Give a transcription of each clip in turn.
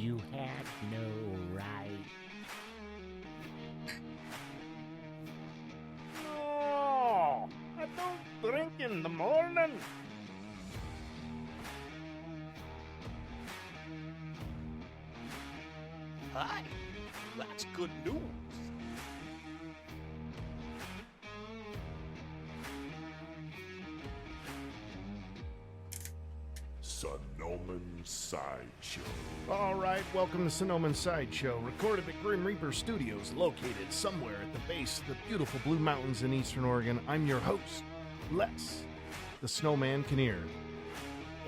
You had no right. No, I don't drink in the morning. Hi, that's good news. Sonoman Sideshow. All right, welcome to Sonoman Sideshow, recorded at Grim Reaper Studios, located somewhere at the base of the beautiful Blue Mountains in Eastern Oregon. I'm your host, Les, the Snowman Kannier.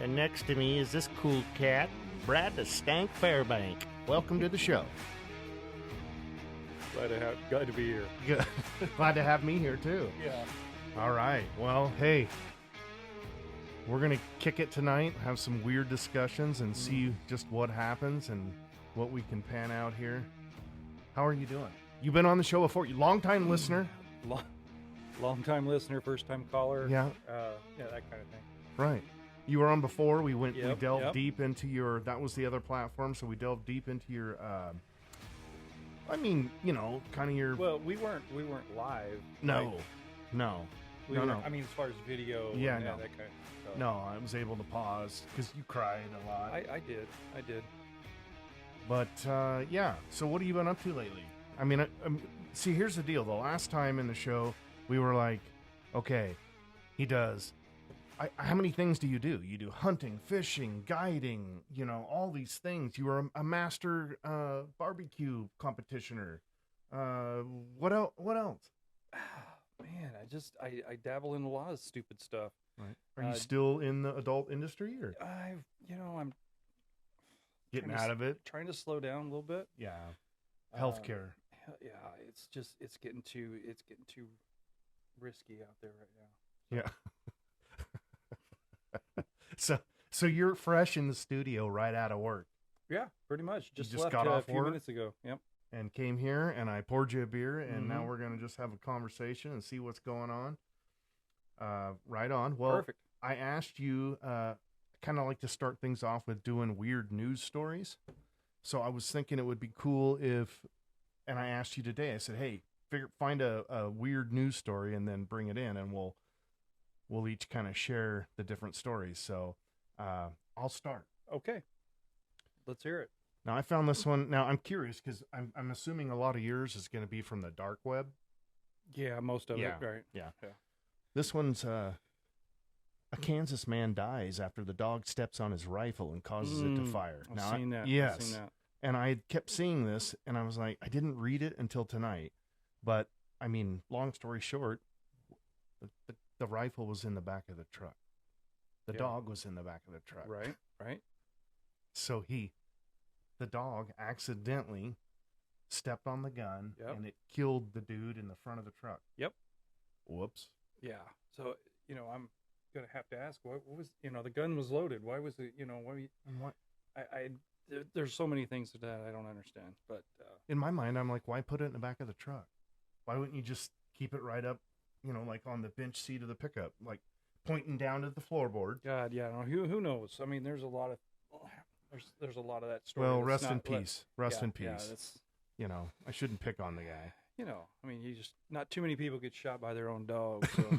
And next to me is this cool cat, Brad the Stank Fairbank. Welcome to the show. Glad to be here. Good. Glad to have me here, too. Yeah. All right, well, hey, we're going to kick it tonight, have some weird discussions, and see just what happens and what we can pan out here. How are you doing? You've been on the show before. You long-time listener. Long-time listener, first-time caller. Yeah. Yeah, that kind of thing. Right. You were on before. We Yep, delved yep. deep into your, that was the other platform, so we delved deep into your, I mean, you know, kind of your, Well, we weren't live. no, Like, no, we no, were, no. I mean, as far as video. Yeah, and no. that kind of stuff. no, I was able to pause because you cried a lot. I did. But, yeah, so what have you been up to lately? I mean, see, here's the deal. The last time in the show, we were like, okay, he does. How many things do? You do hunting, fishing, guiding, you know, all these things. You are a master barbecue competitioner. What else? Man, I dabble in a lot of stupid stuff. Right. Are you still in the adult industry, or I'm getting trying to out of it? trying to slow down a little bit. Yeah. Healthcare. Yeah, it's getting too risky out there right now. Yeah. So you're fresh in the studio right out of work Yeah, pretty much. Just just left got a off few work? minutes ago. Yep. and came here, and I poured you a beer, and now Mhm. we're going to just have a conversation and see what's going on. Right on. Well, Perfect. I asked you, kind of like to start things off with doing weird news stories. So I was thinking it would be cool if, and I asked you today, I said, hey, find a weird news story and then bring it in, and we'll each kind of share the different stories. So I'll start. Okay. Let's hear it. Now I found this one. Now I'm curious because I'm assuming a lot of yours is going to be from the dark web. Yeah, most of Yeah. it. Right. Yeah. Yeah. This one's a Kansas man dies after the dog steps on his rifle and causes it to fire. I've seen that. Yes. I've seen that. And I kept seeing this, and I was like, I didn't read it until tonight. But, I mean, long story short, the rifle was in the back of the truck. The Yeah. dog was in the back of the truck. Right. Right. So the dog accidentally stepped on the gun, Yep. and it killed the dude in the front of the truck. Yep. Whoops. Yeah. So I'm gonna have to ask, what was the gun was loaded? Why was it? Why? And what? There's so many things that I don't understand. But In my mind, I'm like, why put it in the back of the truck? Why wouldn't you just keep it right up, like on the bench seat of the pickup, like pointing down to the floorboard? God, yeah. No, who knows? I mean, there's a lot of that story. Well, that's rest in not- peace. Rest yeah, in peace. Yeah, that's I shouldn't pick on the guy. I mean, not too many people get shot by their own dog. So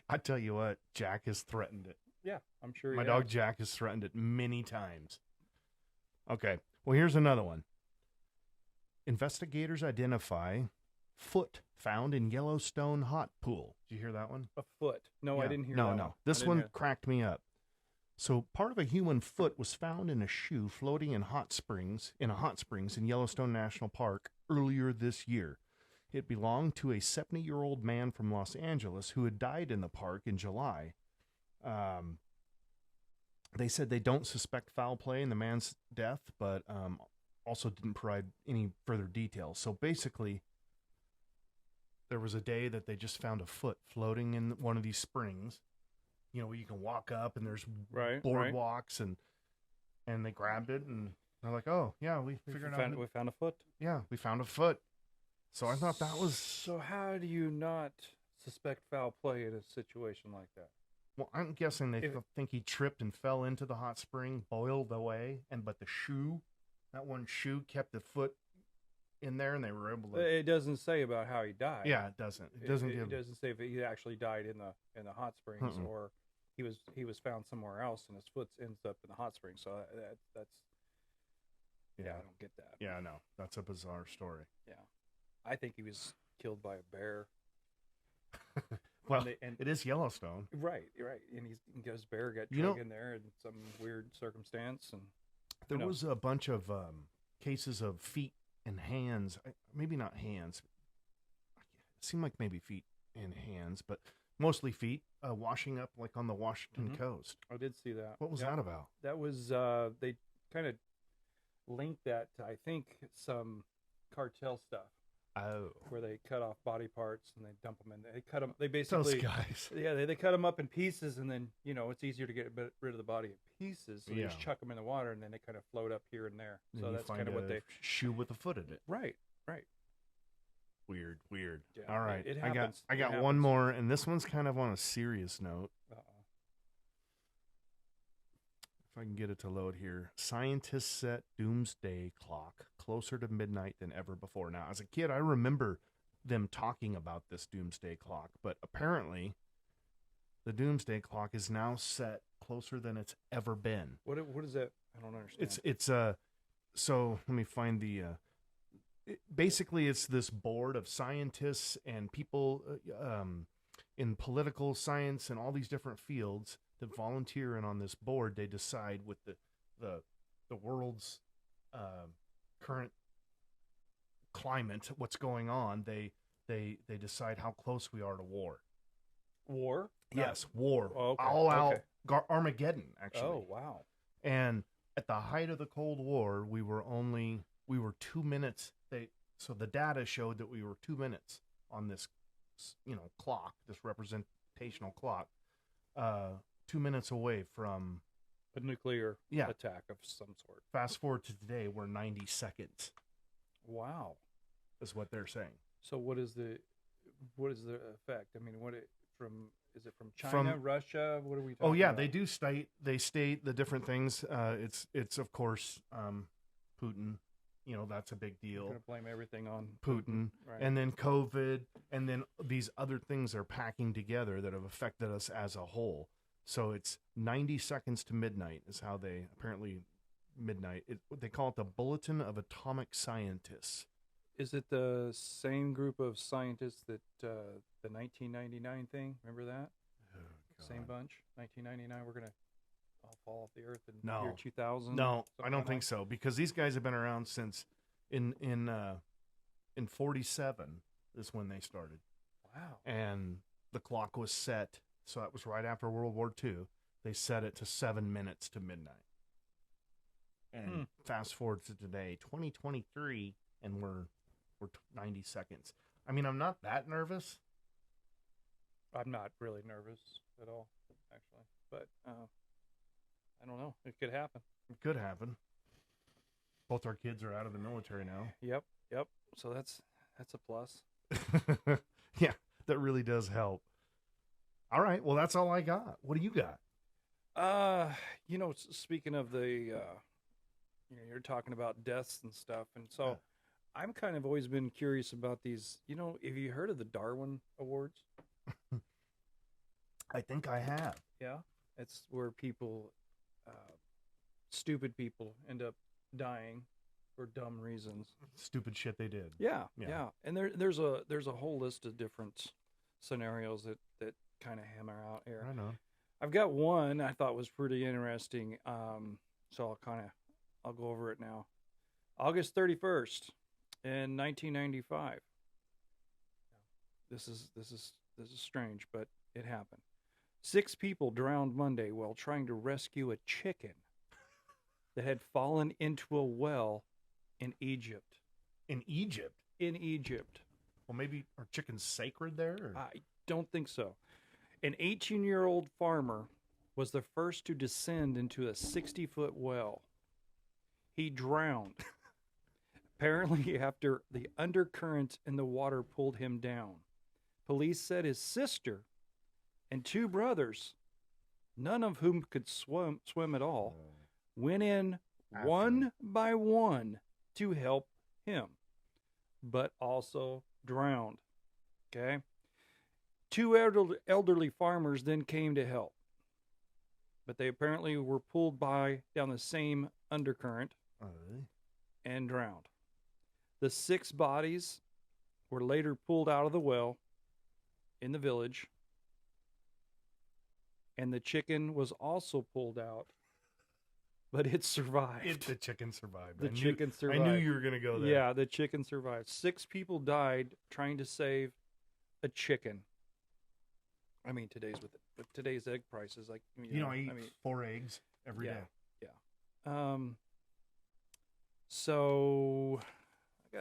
I tell you what, Jack has threatened it. yeah, I'm sure. My he dog has. Jack has threatened it many times. Okay, well, here's another one. Investigators identify foot found in Yellowstone hot pool. Did you hear that one? A foot. No, I Yeah. didn't hear No, that no. one. This I didn't one hear- cracked me up. So part of a human foot was found in a shoe floating in a hot springs in Yellowstone National Park earlier this year. It belonged to a 70-year-old man from Los Angeles who had died in the park in July. They said they don't suspect foul play in the man's death, but also didn't provide any further details. So basically, there was a day that they just found a foot floating in one of these springs. Where you can walk up and there's Right. boardwalks, and they grabbed it, and they're like, oh, yeah, we figured out. We found a foot. Yeah, we found a foot. So I thought that was... So how do you not suspect foul play in a situation like that? Well, I'm guessing they If- think he tripped and fell into the hot spring, boiled away, but the shoe that one shoe kept the foot in there, and they were able to. It doesn't say about how he died. Yeah, it doesn't. It doesn't It give. doesn't say if he actually died in the hot springs or he was found somewhere else and his foot ends up in the hot springs. So that's I don't get that. Yeah, no, that's a bizarre story. Yeah, I think he was killed by a bear. Well, it is Yellowstone. Right, and his bear got dragged in there in some weird circumstance, and there was a bunch of cases of feet and hands. Maybe not hands. It seemed like maybe feet and hands, but mostly feet washing up like on the Washington coast. I did see that. What was that about? That was they kind of linked that to, I think, some cartel stuff. Oh, where they cut off body parts and they dump them in. They cut them. They basically those guys. Yeah, they cut them up in pieces, and then it's easier to get rid of the body in pieces. So they just chuck them in the water, and then they kind of float up here and there. Then so that's kind of what they shoe with a foot in it. Right. Weird. Yeah, All right, it I happens. got one more, and this one's kind of on a serious note. If I can get it to load here. Scientists set doomsday clock closer to midnight than ever before. Now, as a kid, I remember them talking about this doomsday clock, but apparently the doomsday clock is now set closer than it's ever been. What is that? I don't understand. It's so let me find the basically it's this board of scientists and people in political science and all these different fields that volunteer, and on this board they decide with the world's current climate, what's going on, they decide how close we are to war. War? Yes, war. Oh, okay. All out Armageddon, actually. Oh, wow. And at the height of the Cold War, we were 2 minutes. So the data showed that we were 2 minutes on this, clock, this representational clock, 2 minutes away from a nuclear attack of some sort. Fast forward to today, we're 90 seconds. Wow, is what they're saying. So what is the effect? I mean, is it from China, Russia? What are we talking about? Oh yeah, they do state the different things. It's of course Putin. That's a big deal. You're gonna blame everything on Putin. Right. And then COVID, and then these other things are packing together that have affected us as a whole. So it's 90 seconds to midnight is how they apparently midnight. They call it the Bulletin of Atomic Scientists. Is it the same group of scientists that the 1999 thing? Remember that? Oh, same bunch. 1999. We're gonna all fall off the earth in No. year 2000. No, I don't think so, because these guys have been around since in 47 is when they started. Wow. And the clock was set, so that was right after World War II. They set it to 7 minutes to midnight. And fast forward to today, 2023, and we're 90 seconds. I mean, I'm not that nervous. I'm not really nervous at all, actually. But I don't know. It could happen. It could happen. Both our kids are out of the military now. Yep. So that's a plus. Yeah, that really does help. All right. Well, that's all I got. What do you got? Speaking of the, you're talking about deaths and stuff, and so I'm kind of always been curious about these. Have you heard of the Darwin Awards? I think I have. Yeah, it's where people, stupid people, end up dying for dumb reasons. Stupid shit they did. Yeah. And there's a whole list of different scenarios that kind of hammer out here. I know. I've got one I thought was pretty interesting. So I'll go over it now. August 31st in 1995. This is strange, but it happened. 6 people drowned Monday while trying to rescue a chicken that had fallen into a well in Egypt. In Egypt? In Egypt. Well, maybe are chickens sacred there? Or? I don't think so. An 18-year-old farmer was the first to descend into a 60-foot well. He drowned. Apparently after the undercurrent in the water pulled him down. Police said his sister and 2 brothers, none of whom could swim at all, went in After one by one to help him, but also drowned. Okay? Two elderly farmers then came to help, but they apparently were pulled down the same undercurrent and drowned. The 6 bodies were later pulled out of the well in the village, and the chicken was also pulled out, but it survived. The chicken survived. The chicken survived. I knew you were going to go there. Yeah, the chicken survived. 6 people died trying to save a chicken. I mean, with today's egg prices, like I eat 4 eggs every day. Yeah. So I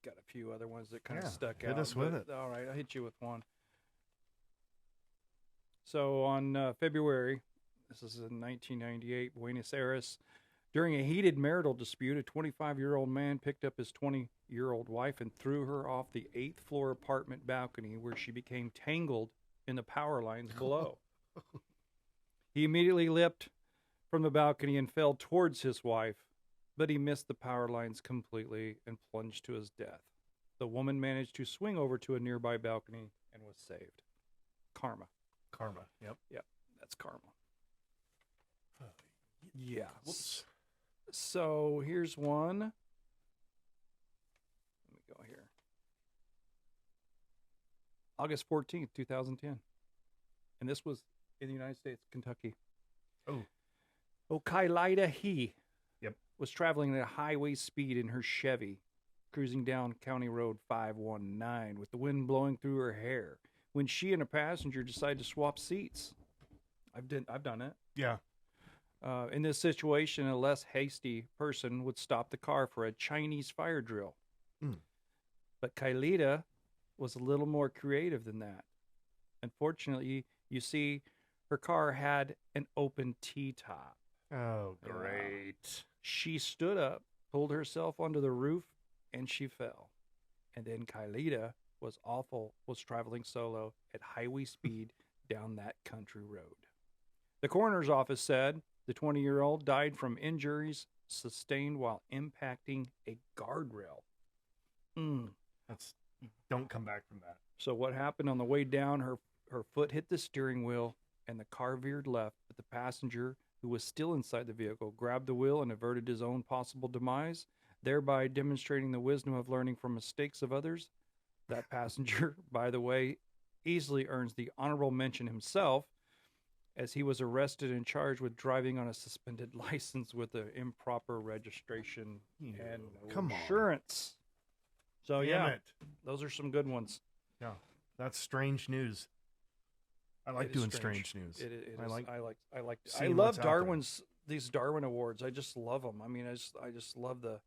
got a few other ones that kind of stuck out. Hit us with it. All right, I'll hit you with one. So on February, this is in 1998, Buenos Aires, during a heated marital dispute, a 25-year-old man picked up his 20-year-old wife and threw her off the 8th floor apartment balcony, where she became tangled in the power lines below. He immediately leapt from the balcony and fell towards his wife, but he missed the power lines completely and plunged to his death. The woman managed to swing over to a nearby balcony and was saved. Karma. Yep. That's karma. Yeah. Whoops. So here's one. Let me go here. August 14th, 2010. And this was in the United States, Kentucky. Kailida He was traveling at a highway speed in her Chevy, cruising down County Road 519 with the wind blowing through her hair, when she and a passenger decided to swap seats. I've done it. Yeah. In this situation, a less hasty person would stop the car for a Chinese fire drill. But Kailida was a little more creative than that. Unfortunately, you see, her car had an open T-top. Oh, great. She stood up, pulled herself onto the roof, and she fell. And then Kailida was traveling solo at highway speed down that country road. The coroner's office said the 20-year-old died from injuries sustained while impacting a guardrail. Don't come back from that. So what happened on the way down, her foot hit the steering wheel and the car veered left, but the passenger, who was still inside the vehicle, grabbed the wheel and averted his own possible demise, thereby demonstrating the wisdom of learning from mistakes of others. That passenger, by the way, easily earns the honorable mention himself, as he was arrested and charged with driving on a suspended license with an improper registration and insurance. So those are some good ones. Yeah, that's strange news. I like doing strange news. I love Darwin's these Darwin Awards. I just love them. I mean, I just love the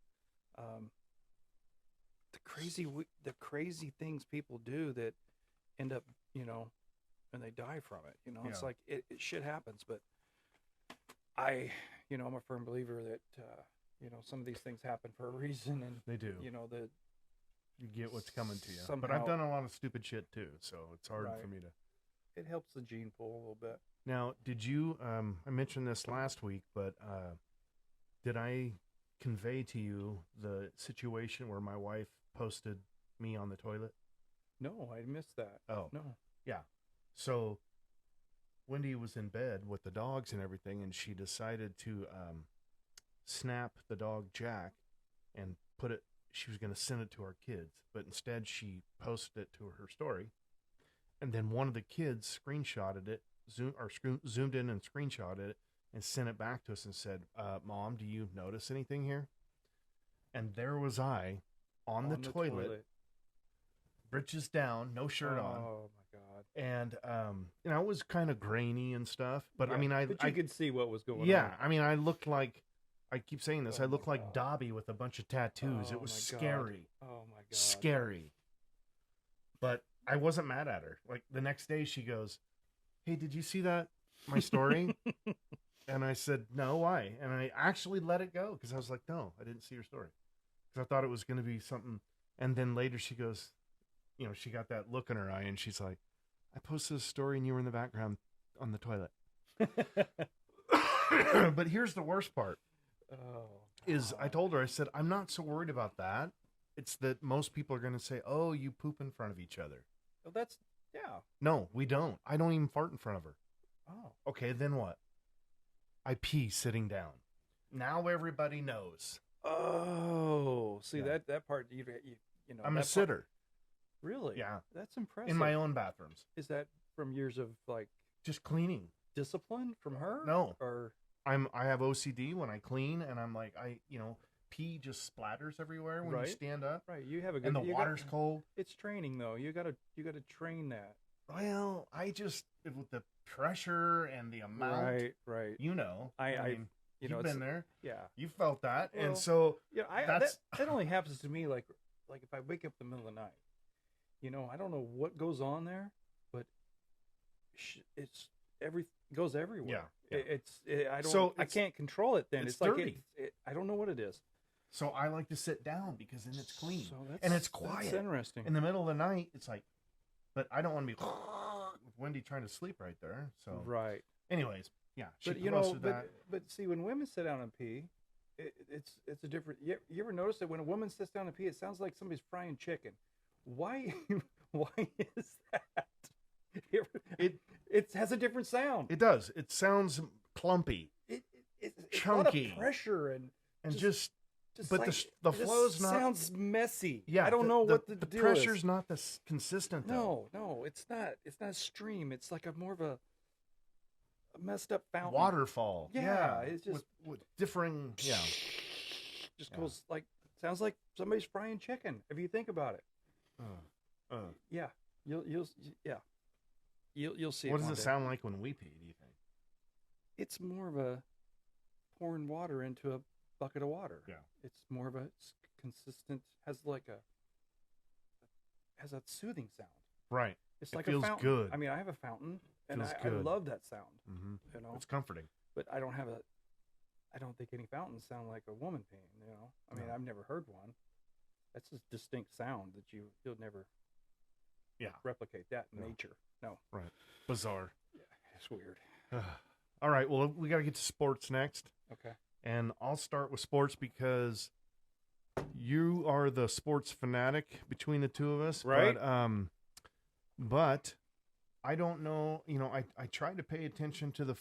crazy things people do that end up, and they die from it. It's like it shit happens. But I'm a firm believer that some of these things happen for a reason, and they do. That you get what's coming to you. Somehow, but I've done a lot of stupid shit too, so it's hard for me to. It helps the gene pool a little bit. Now, did you? I mentioned this last week, but did I convey to you the situation where my wife posted me on the toilet? No, I missed that. Oh, no. Yeah. So Wendy was in bed with the dogs and everything, and she decided to snap the dog Jack and put it. She was going to send it to our kids, but instead she posted it to her story. And then one of the kids screenshotted it, zoomed in and screenshotted it, and sent it back to us and said, Mom, do you notice anything here? And there was I on the toilet, britches down, no shirt on. Oh, my God. And, it was kind of grainy and stuff. But, I mean, I could see what was going on. Yeah, I mean, I looked like, I keep saying this, I looked like Dobby with a bunch of tattoos. It was scary. Oh, my God. Scary. But I wasn't mad at her. Like, the next day she goes, hey, did you see that, my story? And I said, no, why? And I actually let it go because I was like, no, I didn't see your story. Because I thought it was going to be something. And then later she goes, she got that look in her eye and she's like, I posted a story and you were in the background on the toilet. But here's the worst part. Oh. is I told her, I said, I'm not so worried about that. It's that most people are going to say, oh, you poop in front of each other. Well, that's, yeah. No, we don't. I don't even fart in front of her. Oh. Okay, then what? I pee sitting down. Now everybody knows. Oh, see Yeah. that part, you know. I'm a that sitter. Part, really? Yeah. That's impressive. In my own bathrooms. Is that from years of like Just cleaning. discipline from her? No. Or I have OCD when I clean, and I'm like, pee just splatters everywhere when Right. you stand up. right, you have a good. And the you water's cold. It's training though. You gotta train that. Well, with the pressure and the amount, Right. you know. I mean, you know, you've it's, been there. Yeah. You felt that. Well, and so Yeah, That's- that only happens to me like if I wake up in the middle of the night. You know, I don't know what goes on there, but it's goes everywhere. Yeah. I can't control it. Then it's like dirty. I don't know what it is. So I like to sit down because then it's clean. So that's, and it's quiet. That's interesting. In the middle of the night, it's like, but I don't want to be with Wendy trying to sleep right there. So, right. anyways, yeah. She But you know, posted that. but see, when women sit down and pee, it's a different. You ever notice that when a woman sits down and pee, it sounds like somebody's frying chicken? Why? Why is that? It has a different sound. It does. It sounds clumpy It's chunky. A lot of pressure and just but like, the it just flow's not. sounds messy. Yeah, I don't know what the deal pressure's is. not this consistent though. No, it's not. It's not a stream. It's like more of a messed up fountain. Waterfall. Yeah, it's just with differing. Yeah, just goes like sounds like somebody's frying chicken. If you think about it. Yeah, you'll see. What does one it day. sound like when we pee? Do you think? It's more of a pouring water into a bucket of water. Yeah, it's more of a consistent. Has a soothing sound. Right. It's It like feels a fountain. good. I mean, I have a fountain, and Feels I good. love that sound. Mm-hmm. You know, It's comforting. but I don't think any fountains sound like a woman peeing. You know, I mean, No. I've never heard one. That's a distinct sound that you'll never replicate that in No. nature. No, Right. Bizarre. yeah, it's weird. All right. Well, we got to get to sports next. Okay. And I'll start with sports because you are the sports fanatic between the two of us. Right. But I don't know, I try to pay attention to the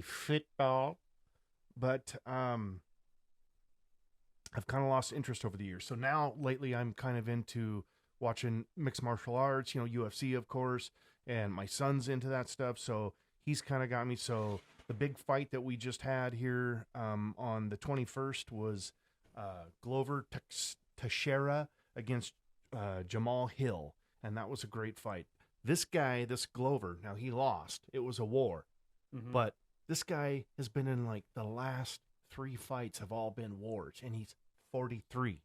football, but I've kind of lost interest over the years. So now lately I'm kind of into watching mixed martial arts, UFC, of course, and my son's into that stuff. So he's kind of got me. So the big fight that we just had here on the 21st was Glover Teixeira against Jamal Hill. And that was a great fight. This guy, this Glover, now he lost. It was a war. Mhm. But this guy has been in like the last 3 fights have all been wars. And he's 43.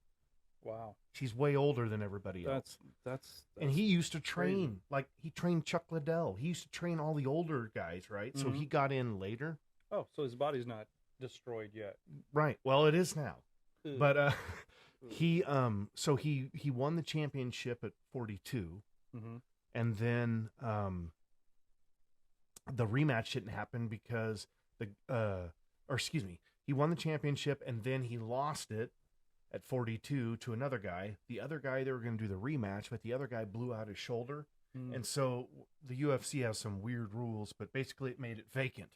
Wow, He's way older than everybody else. that's And he used to train, crazy. like he trained Chuck Liddell. He used to train all the older guys, right? So Mhm. he got in later. Oh, so his body's not destroyed yet. Right. Well, it is now. Ugh. But he won the championship at 42. Mm-hmm. And then the rematch didn't happen because he won the championship and then he lost it at 42 to another guy. The other guy, they were going to do the rematch, but the other guy blew out his shoulder. And so the UFC has some weird rules, but basically it made it vacant.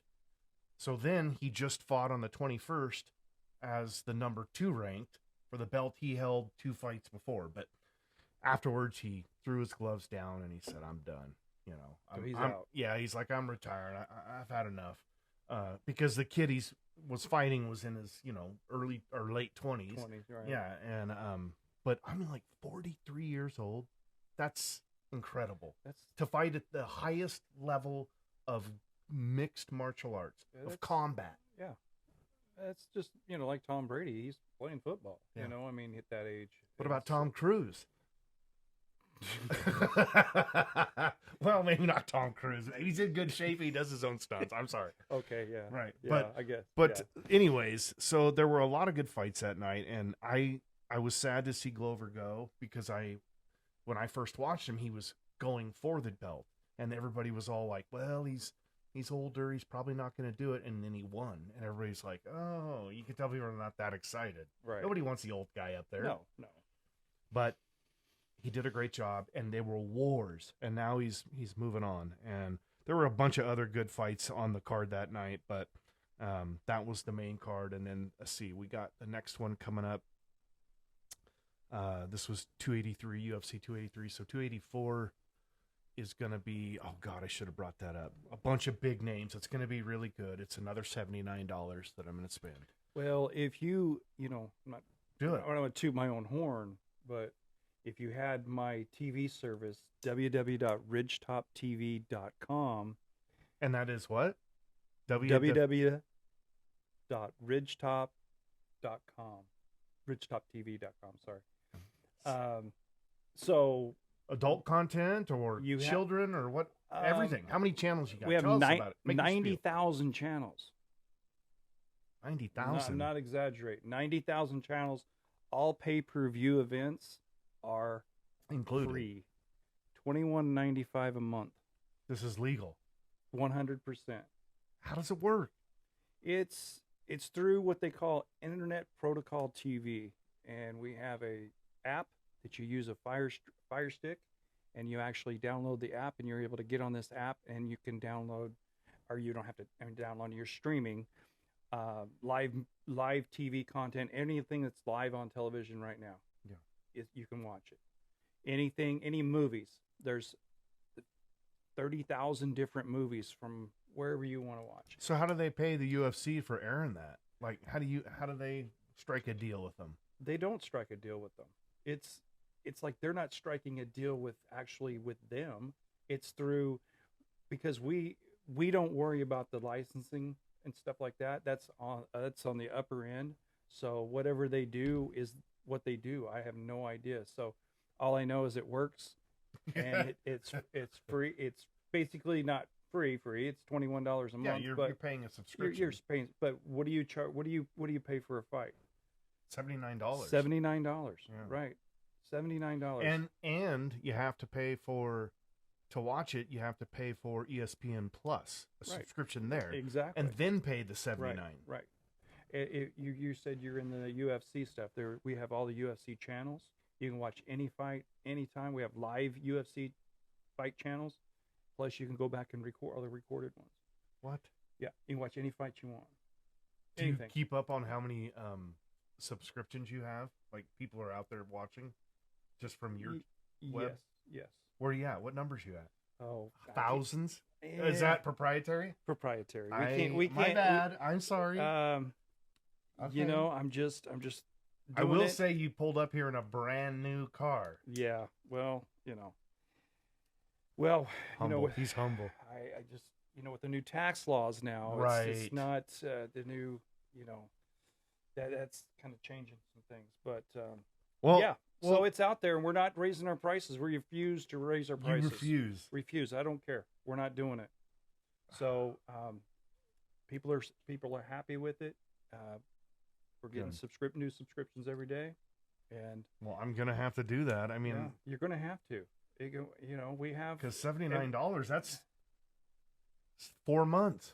So then he just fought on the 21st as the number 2 ranked for the belt he held 2 fights before. But afterwards he threw his gloves down and he said, I'm done. So he's I'm out. Yeah, he's like, I'm retired. I've had enough. Because the kid was fighting was in his, early or late 20s. 20s, right? Yeah, and but I'm like 43 years old. That's incredible. That's To fight at the highest level of mixed martial arts, Yeah, of that's- combat. that's just like Tom Brady. He's playing football. Yeah. I mean, at that age. What about It's- Tom Cruise? Well, maybe not Tom Cruise. He's in good shape. He does his own stunts. I'm sorry. Okay, yeah, Right. yeah, I guess. But anyways, so there were a lot of good fights that night, and I was sad to see Glover go because when I first watched him, he was going for the belt, and everybody was all like, "Well, he's he's older. He's probably not going to do it. And then he won. And everybody's like, oh, you can tell people are not that excited. Right. Nobody wants the old guy up there. No. But he did a great job, and they were wars. And now he's moving on. And there were a bunch of other good fights on the card that night, but that was the main card. And then, let's see, we got the next one coming up. This was 283, UFC 283. So 284 is going to be, oh God, I should have brought that up. A bunch of big names. It's going to be really good. It's another $79 that I'm going to spend. Well, if you know, Do it. I don't want to toot my own horn, but if you had my TV service, www.ridgetoptv.com. And that is what? www.ridgetop.com. Ridgetoptv.com, sorry. So adult content or you children or what? Everything. How many channels you got? we have Tell us about it. Make us feel. 90,000 channels. 90,000. I'm not exaggerating. 90,000 channels. All pay-per-view events are included. free. $21.95 a month. This is legal. 100%. How does it work? It's through what they call Internet Protocol TV, and we have a app that you use a Fire Stick, and you actually download the app, and you're able to get on this app, and you can download, or you don't have to download. You're streaming live TV content, anything that's live on television right now. Yeah, you can watch it. Anything, any movies. There's 30,000 different movies from wherever you want to watch. So how do they pay the UFC for airing that? Like, how do they strike a deal with them? They don't strike a deal with them. It's like they're not striking a deal with them. It's through, because we don't worry about the licensing and stuff like that. That's on the upper end. So whatever they do is what they do. I have no idea. So all I know is it works, and it's free. It's basically not free. It's $21 a month. Yeah, you're paying a subscription. You're paying, but what do you charge? What do you pay for a fight? $79. $79, Yeah. right? $79. And you have to pay to watch it. You have to pay for ESPN Plus, a subscription there, exactly, and then pay the $79. Right. You said you're in the UFC stuff. There, we have all the UFC channels. You can watch any fight anytime. We have live UFC fight channels. Plus, you can go back and record all the recorded ones. What? Yeah, you can watch any fight you want. Do you keep up on how many subscriptions you have? Like, people are out there watching just from your web? Yes. Where are you at? What numbers you at? Oh, thousands? Yeah. Is that proprietary? Proprietary. We can't. My bad. I'm sorry. Okay. You know, I'm just. I will say you pulled up here in a brand new car. Yeah. Well, you know. Well, humble. He's humble. I just, with the new tax laws now, right. It's not the new, that's kind of changing some things. But, so it's out there, and we're not raising our prices. We refuse to raise our prices. You refuse. I don't care. We're not doing it. So people are happy with it. We're getting new subscriptions every day, and I'm gonna have to do that. I mean, you're gonna have to. We have, because $79, that's 4 months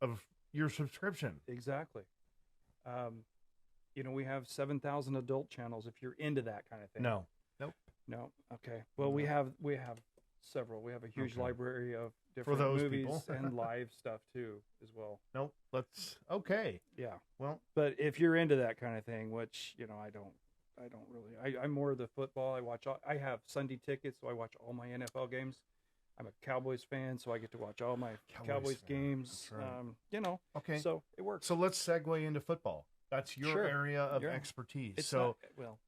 of your subscription. Exactly. We have 7,000 adult channels. If you're into that kind of thing. No. Okay. Well, we have several. We have a huge library of different movies and live stuff too, as well. Nope. Okay. Yeah. Well, but if you're into that kind of thing, which I don't really. I'm more of the football. I have Sunday tickets, so I watch all my NFL games. I'm a Cowboys fan, so I get to watch all my Cowboys games. That's right. Okay. So it works. So let's segue into football. That's your area of expertise.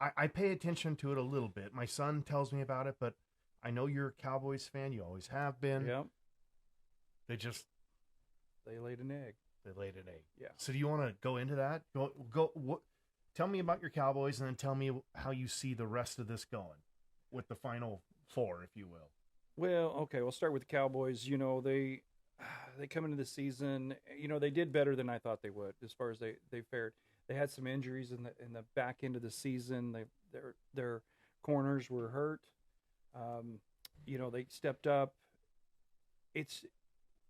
I pay attention to it a little bit. My son tells me about it, but I know you're a Cowboys fan. You always have been. Yep. They laid an egg. Yeah. So do you want to go into that? Tell me about your Cowboys, and then tell me how you see the rest of this going with the Final Four, if you will. Well, okay, we'll start with the Cowboys. They come into the season. They did better than I thought they would as far as they fared. They had some injuries in the back end of the season. Their corners were hurt. They stepped up.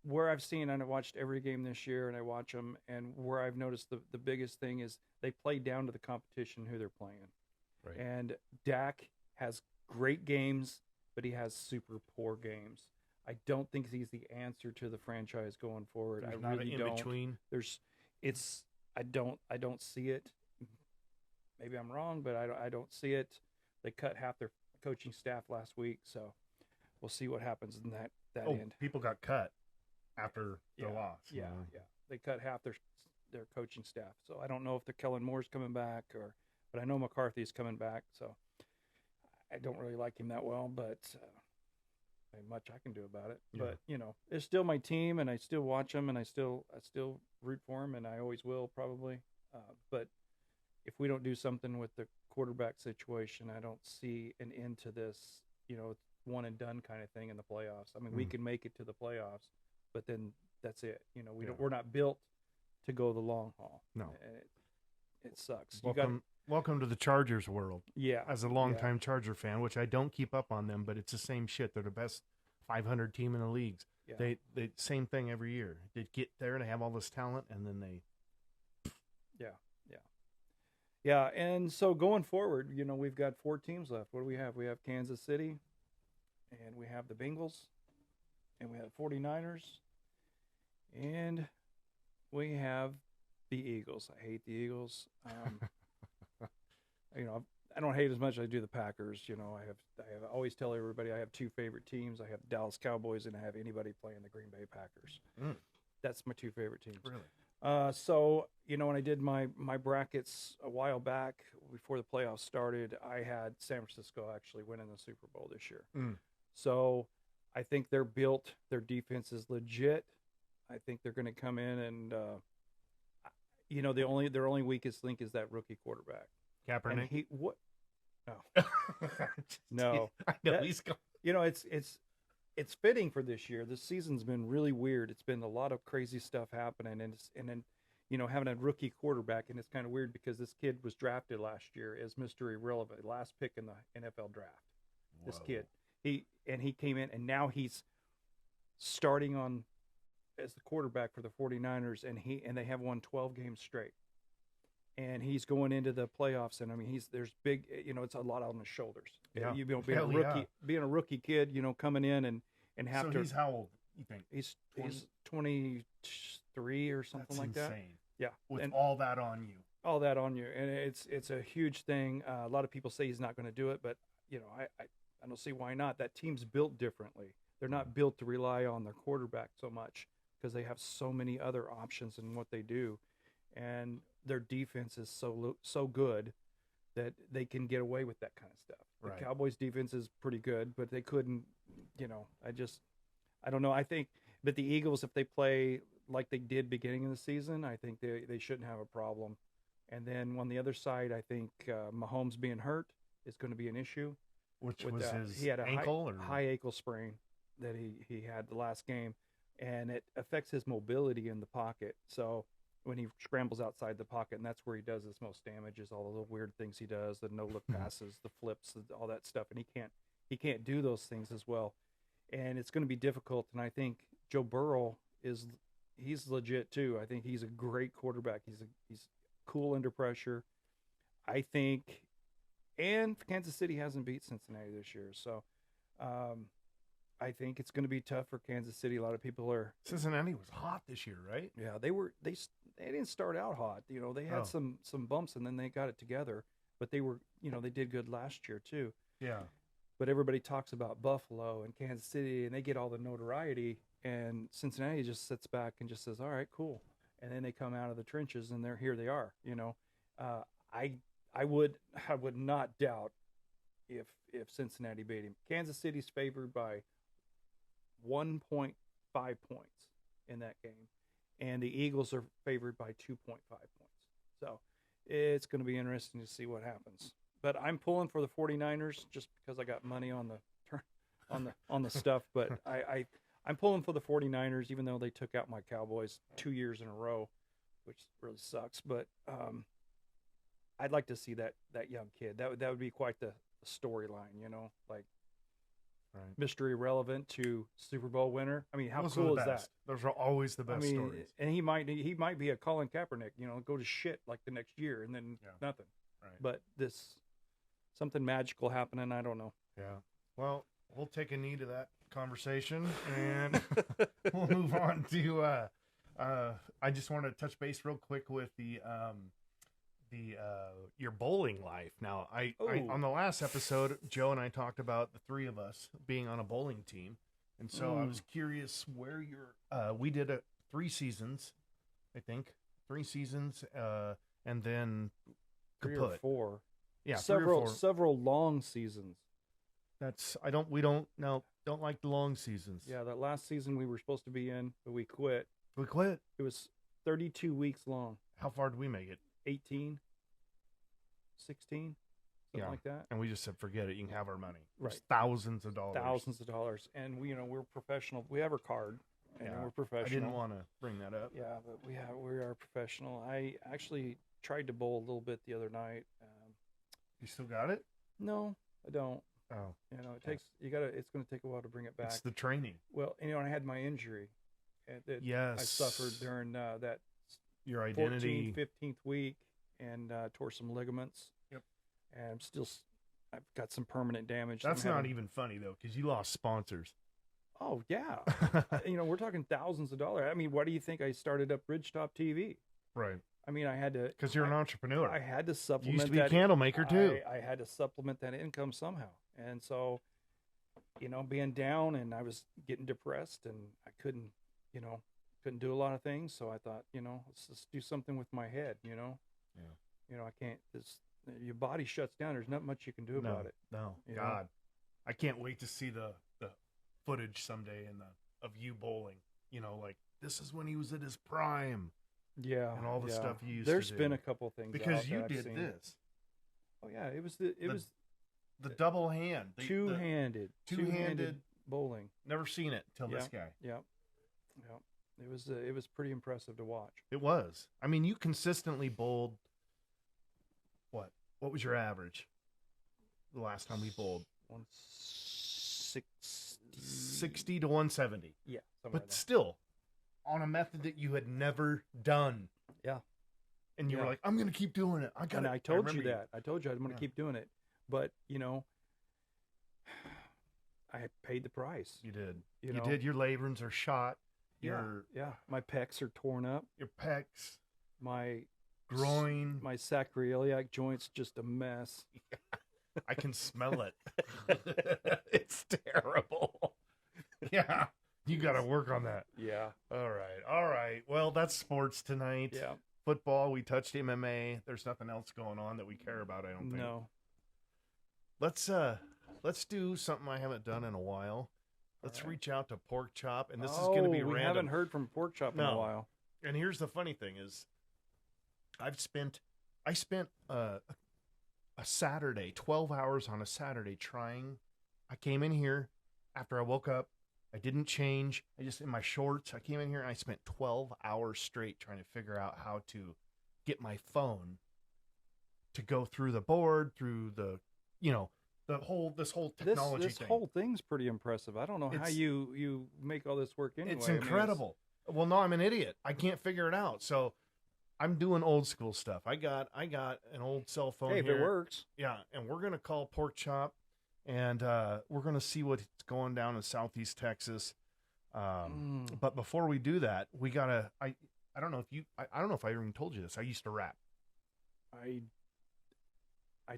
where I've seen, and I watched every game this year, and I watch them, and where I've noticed the biggest thing is they play down to the competition who they're playing. Right. And Dak has great games, but he has super poor games. I don't think he's the answer to the franchise going forward. There's I not really an don't. in-between? I don't see it. Maybe I'm wrong, but I don't see it. They cut half their coaching staff last week, so we'll see what happens in that end. People got cut after the loss. Yeah. They cut half their coaching staff, so I don't know if the Kellen Moore's coming back but I know McCarthy's coming back, so I don't really like him that well, but ain't much I can do about it. Yeah. But it's still my team, and I still watch them, and I still root for them, and I always will probably. But if we don't do something with the quarterback situation, I don't see an end to this. One and done kind of thing in the playoffs. I mean, we can make it to the playoffs, but then that's it. We're not built to go the long haul. No, and it sucks. Welcome to the Chargers world. Yeah. As a longtime Charger fan, which I don't keep up on them, but it's the same shit. They're the best 500 team in the leagues. Yeah. They same thing every year. They get there and they have all this talent, and then they. Yeah, and so going forward, we've got 4 teams left. What do we have? We have Kansas City, and we have the Bengals, and we have 49ers, and we have the Eagles. I hate the Eagles. I don't hate as much as I do the Packers. I always tell everybody I have 2 favorite teams. I have the Dallas Cowboys, and I have anybody playing the Green Bay Packers. That's my 2 favorite teams. Really? So, when I did my brackets a while back before the playoffs started, I had San Francisco actually winning the Super Bowl this year. So I think they're built. Their defense is legit. I think they're going to come in and, their only weakest link is that rookie quarterback. Kaepernick? And no. No. I know he's gone. It's fitting for this year. This season's been really weird. It's been a lot of crazy stuff happening, and then having a rookie quarterback, and it's kind of weird because this kid was drafted last year as Mr. Irrelevant, last pick in the NFL draft. This kid, he came in, and now he's starting on as the quarterback for the 49ers, and they have won 12 games straight. And he's going into the playoffs, and I mean, there's big, it's a lot on his shoulders. Yeah. Being a rookie kid, coming in and have so to. He's how old, you think? He's 23 or something like that. Insane. Yeah, with all that on you. All that on you, and it's a huge thing. A lot of people say he's not going to do it, but I don't see why not. That team's built differently. They're not built to rely on their quarterback so much because they have so many other options in what they do, and their defense is so good that they can get away with that kind of stuff. Right. The Cowboys defense is pretty good, but they couldn't, I don't know. I think, but the Eagles, if they play like they did beginning of the season, I think they shouldn't have a problem. And then on the other side, I think Mahomes being hurt is going to be an issue. Which was his he had a ankle? high ankle sprain that he had the last game, and it affects his mobility in the pocket. So when he scrambles outside the pocket, and that's where he does his most damage, is all the little weird things he does, the no-look passes, the flips, all that stuff, and he can't do those things as well. And it's going to be difficult, and I think Joe Burrow he's legit too. I think he's a great quarterback. He's cool under pressure. I think, and Kansas City hasn't beat Cincinnati this year, so I think it's going to be tough for Kansas City. A lot of people are. Cincinnati was hot this year, right? Yeah, they didn't start out hot. They had some bumps, and then they got it together. But they were, they did good last year too. Yeah. But everybody talks about Buffalo and Kansas City, and they get all the notoriety. And Cincinnati just sits back and just says, "All right, cool." And then they come out of the trenches, and here they are. I would not doubt if Cincinnati beat him. Kansas City's favored by 1.5 points in that game, and the Eagles are favored by 2.5 points. So it's going to be interesting to see what happens. But I'm pulling for the 49ers just because I got money on the stuff. But I'm pulling for the 49ers, even though they took out my Cowboys 2 years in a row, which really sucks. But I'd like to see that young kid. That would be quite the storyline, like Right. Mr. Irrelevant to Super Bowl winner. I mean, how Those are cool the is best. that? Those are always the best I mean, stories. and he might be a Colin Kaepernick, go to shit like the next year and then nothing. Right. But something magical happening. I don't know. Yeah. Well, we'll take a knee to that conversation, and we'll move on to. I just want to touch base real quick with the your bowling life. Now, I on the last episode, Joe and I talked about the three of us being on a bowling team, and so I was curious where you're. We did 3 seasons, I think, 3 seasons, and then 3 or 4. Yeah, 3 or 4. Several long seasons. We don't like the long seasons. Yeah, that last season we were supposed to be in, but we quit. We quit. It was 32 weeks long. How far did we make it? 18, 16, something like that. And we just said, forget it. You can have our money. Right. It's thousands of dollars. Thousands of dollars. And we're professional. We have our card. And we're professional. I didn't want to bring that up. Yeah, but we are professional. I actually tried to bowl a little bit the other night. You still got it? No, I don't. Oh. It's going to take a while to bring it back. It's the training. Well, I had my injury. That Yes. I suffered during that your identity 14th, 15th week, and tore some ligaments. Yep. And I've got some permanent damage. That's not even funny though, because you lost sponsors. Oh yeah. We're talking thousands of dollars. I mean, why do you think I started up Ridgetop TV? Right. I mean, I had to, because you're an entrepreneur. I had to supplement. You used to be a candle maker too. I had to supplement that income somehow, and so, being down, and I was getting depressed, and I couldn't do a lot of things. So I thought, let's just do something with my head. Yeah. I can't. Your body shuts down. There's not much you can do about it. No. God, I can't wait to see the footage someday of you bowling. Like this is when he was at his prime. Yeah, and all the stuff you used There's to do. been a couple things because out you that I've did seen. this. Oh yeah, it was the double hand, two-handed bowling. Never seen it till this guy. Yeah. It was pretty impressive to watch. It was. I mean, you consistently bowled. What was your average? The last time we bowled, 60 to 170. Yeah, but still, on a method that you had never done. Yeah. And you were like, I'm going to keep doing it. I told you that. I told you I'm going to keep doing it. But, I paid the price. You did. You did. Your labrums are shot. Yeah. My pecs are torn up. Your pecs. My groin. My sacroiliac joint's just a mess. I can smell it. It's terrible. Yeah. You got to work on that. Yeah. All right. Well, that's sports tonight. Yeah. Football, we touched MMA. There's nothing else going on that we care about, I don't think. No. Let's do something I haven't done in a while. Let's reach out to Pork Chop, and this is Oh, going to be we random. haven't heard from Pork Chop in a while. And here's the funny thing is, I spent a Saturday, 12 hours on a Saturday trying. I came in here after I woke up. I didn't change. I just in my shorts. I came in here and I spent 12 hours straight trying to figure out how to get my phone to go through the board, through the, this whole technology this thing. whole thing's pretty impressive. I don't know how you make all this work anyway. It's incredible. Well, no, I'm an idiot. I can't figure it out. So I'm doing old school stuff. I got an old cell phone. Hey, if here. it works. Yeah, and we're gonna call Pork Chop, and we're gonna see what's going down in Southeast Texas. But before we do that, we gotta. I don't know if I even told you this. I used to rap. I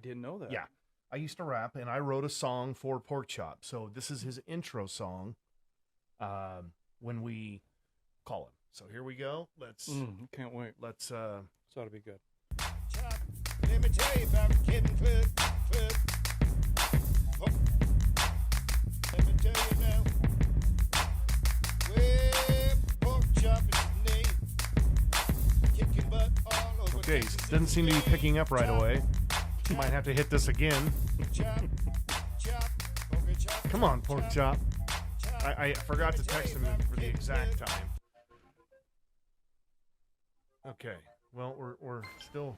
didn't know that. Yeah, I used to rap, and I wrote a song for Pork Chop. So this is his intro song. When we call him. So here we go. Let's. Can't wait. Let's. This ought to be good. Chop, let me tell you about Kevin Foot. Oh, let me tell you now. Well, Pork Chop is his name. Kicking butt all over. Okay, Texas doesn't seem to be picking up right Chop, away. Might have to hit this again. chop, chop, okay, chop, Come on, Pork Chop. chop. I forgot to text him for the exact time. Okay. Well, we're still.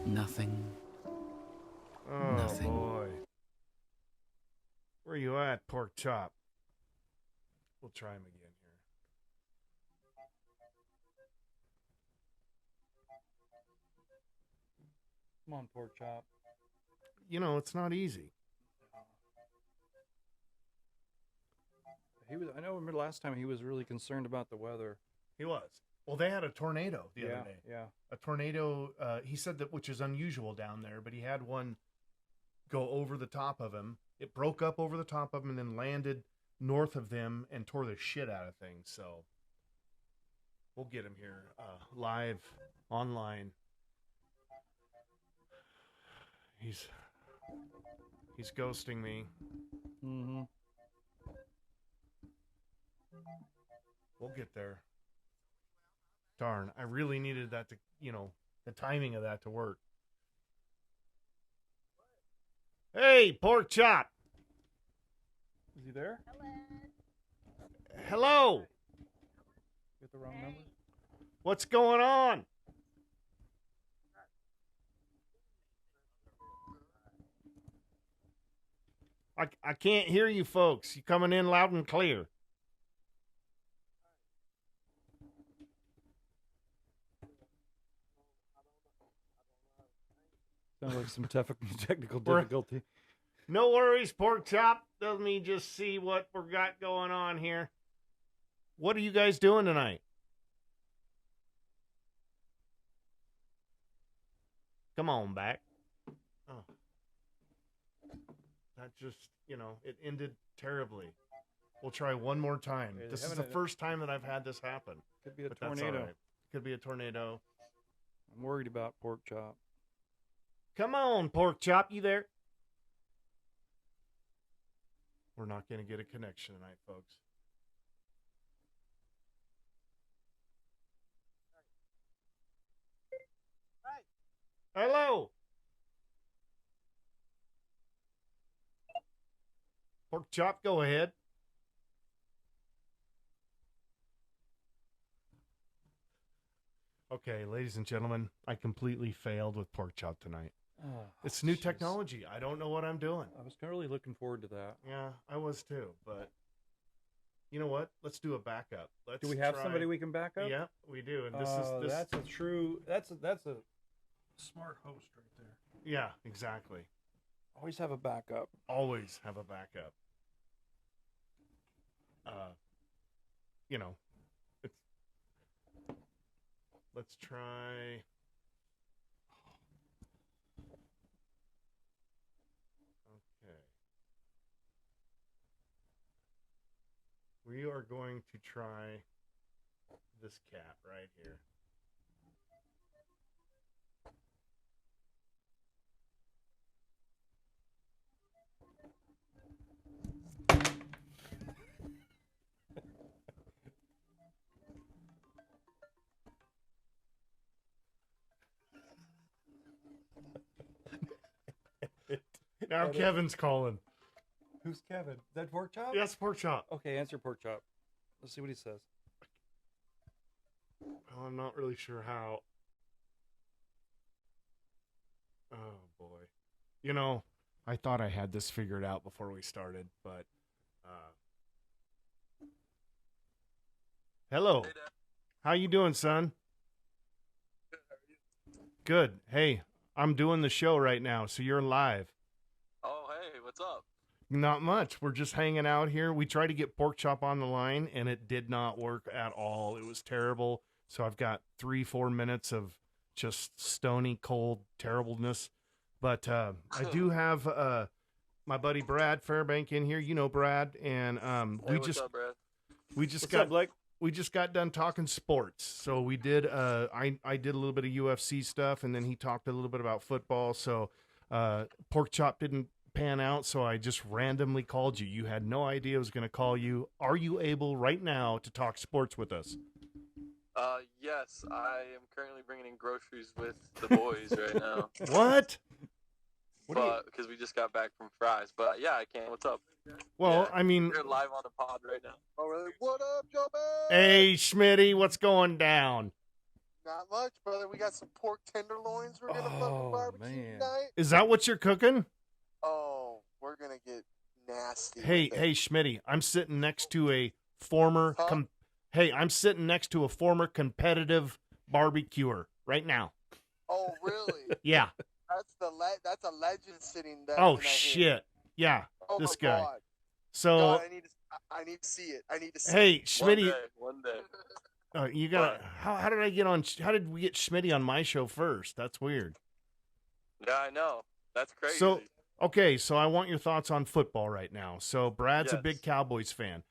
Nothing. Oh, Nothing. boy. Where you at, pork chop? We'll try him again here. Come on, pork chop. You know, it's not easy. He was. I know. Remember last time he was really concerned about the weather. He was. Well, they had a tornado the yeah, other day. yeah. A tornado, he said that, which is unusual down there, but he had one go over the top of him. It broke up over the top of him and then landed north of them and tore the shit out of things. So we'll get him here live online. He's ghosting me. Mm-hmm. We'll get there. Darn, I really needed that to, the timing of that to work. Hey, pork chop. Is he there? Hello. Get the wrong number. What's going on? I can't hear you folks. You coming in loud and clear. Sounds like some technical difficulty. No worries, pork chop. Let me just see what we got going on here. What are you guys doing tonight? Come on back. Oh. That just, it ended terribly. We'll try one more time. Yeah, This is the first time that I've had this happen. Could be a But that's all tornado. right. Could be a tornado. I'm worried about pork chop. Come on, pork chop, you there? We're not going to get a connection tonight, folks. Hello. Pork chop, go ahead. Okay, ladies and gentlemen, I completely failed with pork chop tonight. Oh, It's new jeez. technology. I don't know what I'm doing. I was really looking forward to that. Yeah, I was too, but you know what? Let's do a backup. Let's Do we have try- somebody we can back up? Yeah, we do. And this That's a true. That's a smart host right there. yeah, exactly. Always have a backup. Always have a backup. It's let's try. Okay. We are going to try this cat right here. Now Kevin's calling. Who's Kevin? Is that pork chop? Yes, pork chop. Okay, answer pork chop. Let's see what he says. Oh, I'm not really sure how. Oh boy. I thought I had this figured out before we started, but hello. Hey, Dad. How you doing, son? Good, how are you? Good. Hey, I'm doing the show right now, so you're live. Oh, hey, what's up? Not much. We're just hanging out here. We tried to get pork chop on the line, and it did not work at all. It was terrible. So I've got 3-4 minutes of just stony cold terribleness. But I do have my buddy Brad Fairbank in here. You know Brad, and Hey, what's up, Brad? we just What's got up, Blake? we just got done talking sports. So we did I did a little bit of UFC stuff, and then he talked a little bit about football. So pork chop didn't pan out, so I just randomly called you. You had no idea I was going to call you. Are you able right now to talk sports with us? Yes, I am currently bringing in groceries with the boys right now. What? But because we just got back from Fry's. But yeah, I can. What's up? Well, Yeah, I mean, We're live on the pod right now. Oh, really? What up, Joe? hey, Schmitty, what's going down? Not much, brother. We got some pork tenderloins we're gonna fucking barbecue man. tonight. Is that what you're cooking? Oh, we're gonna get nasty. Hey, with it. hey, Schmitty, I'm sitting next to a former. Huh? I'm sitting next to a former competitive barbecuer right now. Oh, really? Yeah. That's a legend sitting there. Oh in that shit. hand. Yeah. Oh This my guy. God. So God, I need to see it. I need to see it. hey, One Schmitty, day, one day. you got. How did I get on? How did we get Schmitty on my show first? That's weird. Yeah, I know. That's crazy. So okay, so I want your thoughts on football right now. So Brad's a Yes. big Cowboys fan.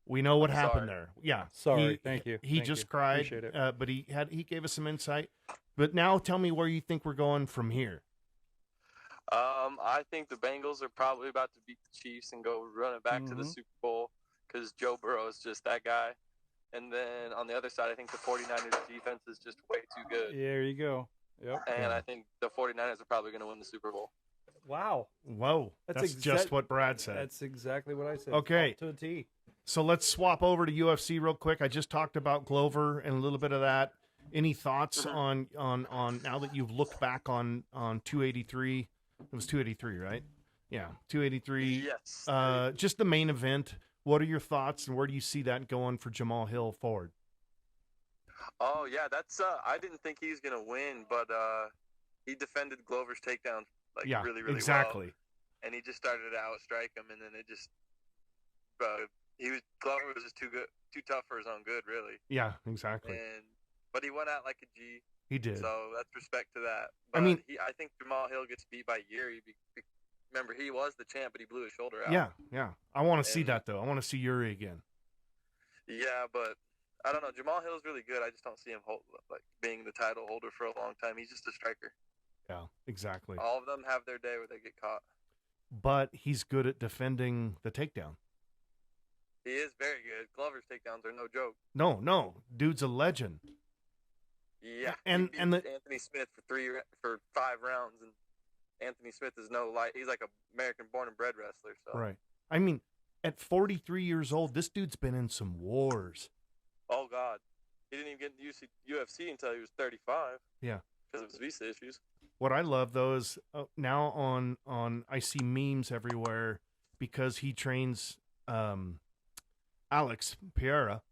We know what happened Sorry. there. Yeah. Sorry. Thank you. He Thank just you. cried, Appreciate it. but he gave us some insight. But now tell me where you think we're going from here. I think the Bengals are probably about to beat the Chiefs and go run it back to the Mhm. Super Bowl because Joe Burrow is just that guy. And then on the other side, I think the 49ers defense is just way too good. There you go. Yep. And I think the 49ers are probably going to win the Super Bowl. Wow. Whoa, that's just what Brad said. That's exactly what I said. Okay. To a T. So let's swap over to UFC real quick. I just talked about Glover and a little bit of that. Any thoughts on now that you've looked back on 283? It was 283, right? Yeah, 283. Yes. Just the main event. What are your thoughts, and where do you see that going for Jamal Hill forward? Oh, yeah, that's I didn't think he was going to win, but he defended Glover's takedown really, really exactly. well. And he just started to outstrike him, and then it just Glover was just too tough for his own good, really. Yeah, exactly. But he went out like a G. He did. So that's respect to that. But I mean, I think Jamal Hill gets beat by Yuri. Remember, he was the champ, but he blew his shoulder out. Yeah. I want to see And- that though. I want to see Yuri again. Yeah, but I don't know. Jamal Hill's really good. I just don't see him being the title holder for a long time. He's just a striker. Yeah, exactly. All of them have their day where they get caught. But he's good at defending the takedown. He is very good. Glover's takedowns are no joke. No, dude's a legend. Yeah, And- he beat and the- Anthony Smith for 5 rounds, and Anthony Smith is he's like a American born and bred wrestler. So Right. I mean, at 43 years old, this dude's been in some wars. oh god, he didn't even get into UFC until he was 35. Yeah. Because of his visa issues. What I love though is now on I see memes everywhere because he trains Alex Pereira.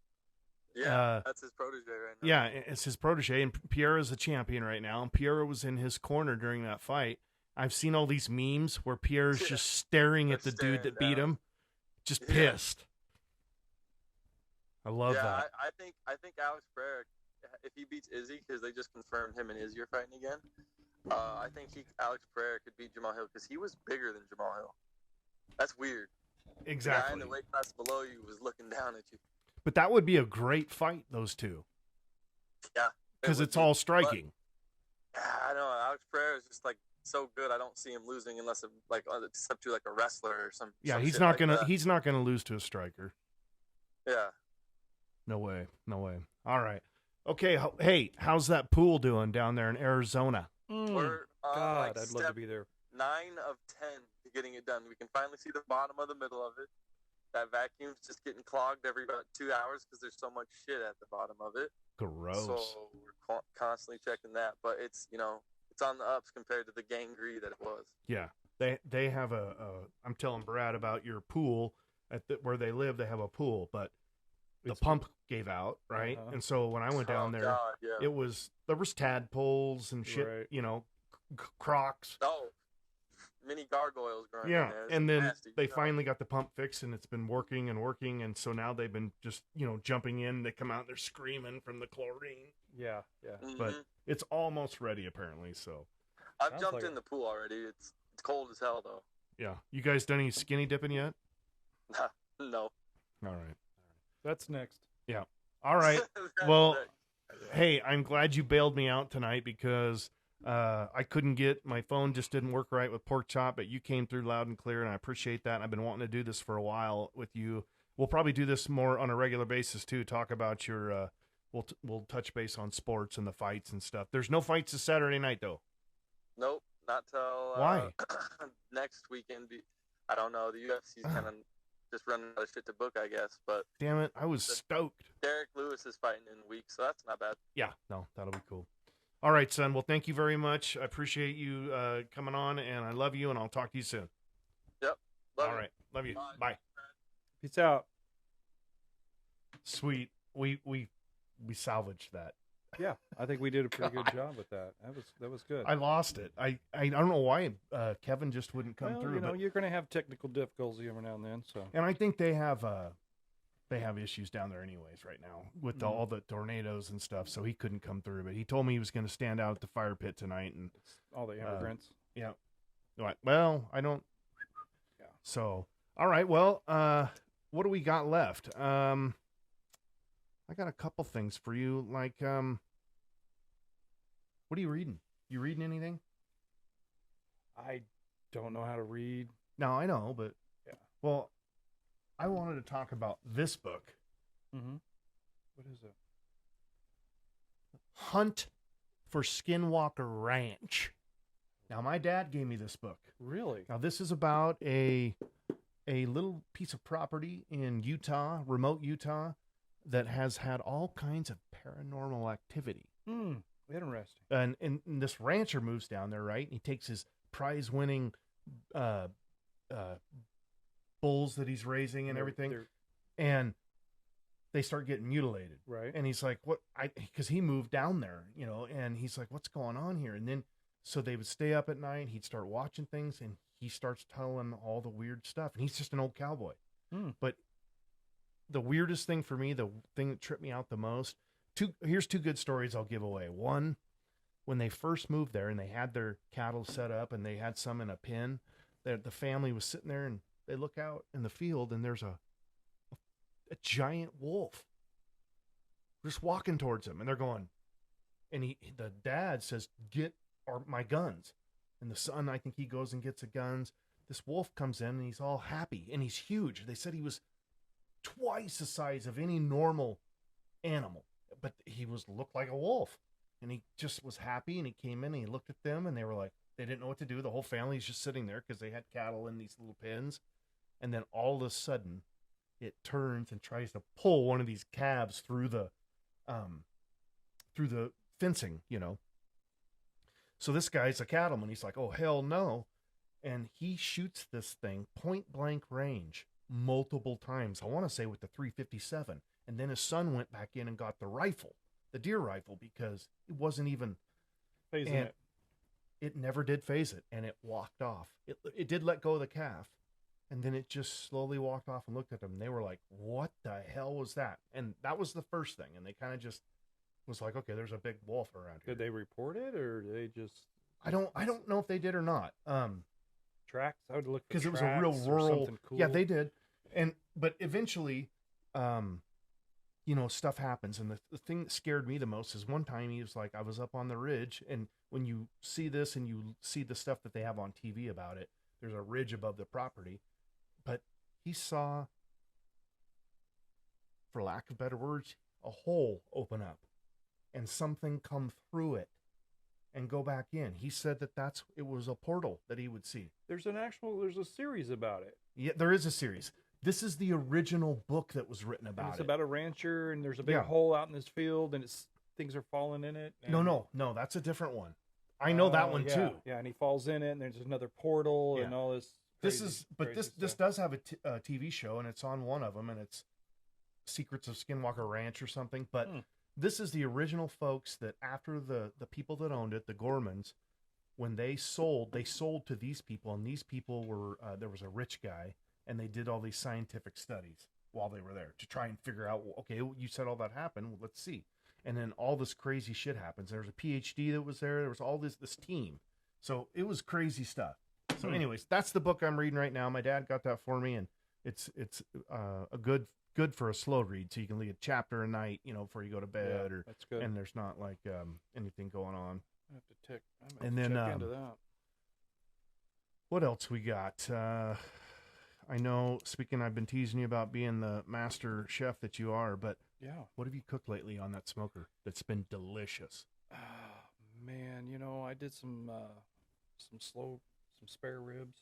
Yeah, that's his protege right now. Yeah, it's his protege, and Pereira's a champion right now. And Pereira was in his corner during that fight. I've seen all these memes where Pierre's just staring at the They're dude that staring beat down. him, just Yeah. pissed. I love that. I think Alex Pereira, if he beats Izzy, because they just confirmed him and Izzy are fighting again, I think Alex Pereira could beat Jamal Hill because he was bigger than Jamal Hill. That's weird. The guy in Exactly. the weight class below you was looking down at you. But that would be a great fight, those two, Yeah. because It it's would be. all striking. I know Alex Pereira is just so good. I don't see him losing unless it's up to a wrestler or some. Yeah, some he's shit not like gonna that. he's not gonna lose to a striker. Yeah. No way. All right. Okay. Hey, how's that pool doing down there in Arizona? We're God, I'd love to step be there. 9 of 10 to getting it done. We can finally see the bottom of the middle of it. That vacuum's just getting clogged every about 2 hours because there's so much shit at the bottom of it. Gross. So we're constantly checking that, but it's it's on the ups compared to the gangrene that it was. Yeah. They have I'm telling Brad about your pool where they live. They have a pool, but the pump gave out, right? Uh-huh. And so when I went down Oh, there, God, yeah. there was tadpoles and shit, Right. Crocs. Oh, mini gargoyles growing in Yeah, there. It's and then nasty, they finally got the pump fixed, and it's been working, and so now they've been just jumping in. They come out, they're screaming from the chlorine. Yeah. But Mhm. it's almost ready apparently. So I've Sounds jumped like in the pool already. It's cold as hell though. yeah, you guys done any skinny dipping yet? No. All right, That's next. all right. That's Well, it. hey, I'm glad you bailed me out tonight because I couldn't my phone just didn't work right with Pork Chop, but you came through loud and clear, and I appreciate that. I've been wanting to do this for a while with you. We'll probably do this more on a regular basis too. Talk about your we'll touch base on sports and the fights and stuff. There's no fights this Saturday night though. Nope, not till Why? next weekend. I don't know. The UFC's kind of just running out of shit to book, I guess. But Damn it, I was stoked. Derek Lewis is fighting in a week, so that's not bad. Yeah, no, that'll be cool. All right, son. Well, thank you very much. I appreciate you coming on, and I love you, and I'll talk to you soon. Yep. Love All you. right, love you. Bye. Bye. Peace out. Sweet. We salvaged that. Yeah, I think we did a pretty good job with that. That was good. I lost it. I don't know why Kevin just wouldn't come well, through. you know, but, you're going to have technical difficulties every now and then. So, and I think they have issues down there anyways right now with all the tornadoes and stuff. So he couldn't come through. But he told me he was going to stand out at the fire pit tonight and all the immigrants. Yeah. Well, I don't. Yeah. So, all right. Well, what do we got left? I got a couple things for you. Like, what are you reading? You reading anything? I don't know how to read. No, I know, but yeah. Well, I wanted to talk about this book. Mm-hmm. What is it? Hunt for Skinwalker Ranch. Now, my dad gave me this book. Really? Now, this is about a little piece of property in Utah, remote Utah, that has had all kinds of paranormal activity. Interesting. And this rancher moves down there, right? And he takes his prize-winning bulls that he's raising and everything, and they start getting mutilated. Right. And he's like, "What?" Because he moved down there, you know, and he's like, "What's going on here?" And then, so they would stay up at night. He'd start watching things, and he starts telling all the weird stuff. And he's just an old cowboy. But the weirdest thing for me, the thing that tripped me out the most, here's two good stories I'll give away. One, when they first moved there and they had their cattle set up and they had some in a pen, the family was sitting there and they look out in the field and there's a giant wolf just walking towards them, and they're going, and the dad says, "Get my guns." And the son, I think he goes and gets the guns. This wolf comes in and he's all happy and he's huge. They said he was twice the size of any normal animal, but he looked like a wolf, and he just was happy. And he came in and he looked at them, and they were like, they didn't know what to do. The whole family's just sitting there because they had cattle in these little pens. And then all of a sudden it turns and tries to pull one of these calves through the fencing, you know. So this guy's a cattleman. He's like, "Oh, hell no." And he shoots this thing point blank range multiple times. I want to say with the 357. And then his son went back in and got the rifle, the deer rifle, because it wasn't even phasing it. It never did phase it, and it walked off. It did let go of the calf, and then it just slowly walked off and looked at them. And they were like, "What the hell was that?" And that was the first thing. And they kind of just was like, "Okay, there's a big wolf around here." Did they report it, or did they just? I don't know if they did or not. Tracks. I would look because it was a real rural. Cool. Yeah, they did, but eventually, you know, stuff happens. And the thing that scared me the most is one time he was like, I was up on the ridge, and when you see this and you see the stuff that they have on TV about it, there's a ridge above the property, but he saw, for lack of better words, a hole open up and something come through it and go back in. He said that it was a portal that he would see. There's a series about it. Yeah, there is a series. This is the original book that was written about it. It's about a rancher, and there's a big hole out in this field, and things are falling in it. And... No, that's a different one. I know that one too. Yeah, and he falls in it, and there's another portal and all this. This does have a TV show, and it's on one of them, and it's Secrets of Skinwalker Ranch or something. But this is the original folks that after the people that owned it, the Gormans, when they sold to these people, and these people were there was a rich guy, and they did all these scientific studies while they were there to try and figure out, okay, you said all that happened, well, let's see. And then all this crazy shit happens. There was a PhD that was there. There was all this team. So it was crazy stuff. So anyways, that's the book I'm reading right now. My dad got that for me, and it's a good for a slow read. So you can read a chapter a night, you know, before you go to bed. Yeah, that's good. And there's not like anything going on. I have to check. And then check into that. What else we got? I know, I've been teasing you about being the master chef that you are, but yeah, what have you cooked lately on that smoker that's been delicious? Man, you know, I did some spare ribs.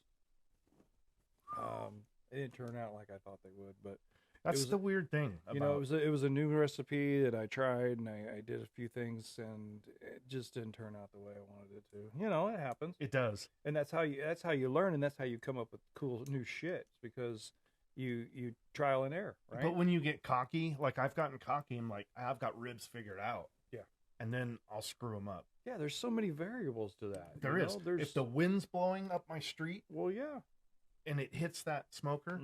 It didn't turn out like I thought they would, but That's the weird thing. you know, it was a new recipe that I tried, and I did a few things, and it just didn't turn out the way I wanted it to. You know, it happens. It does. And that's how you learn, and that's how you come up with cool new shit, because you trial and error, right? But when you get cocky, like I've gotten cocky, I'm like, I've got ribs figured out. Yeah. And then I'll screw them up. Yeah, there's so many variables to that. There is. If the wind's blowing up my street, well, yeah, and it hits that smoker,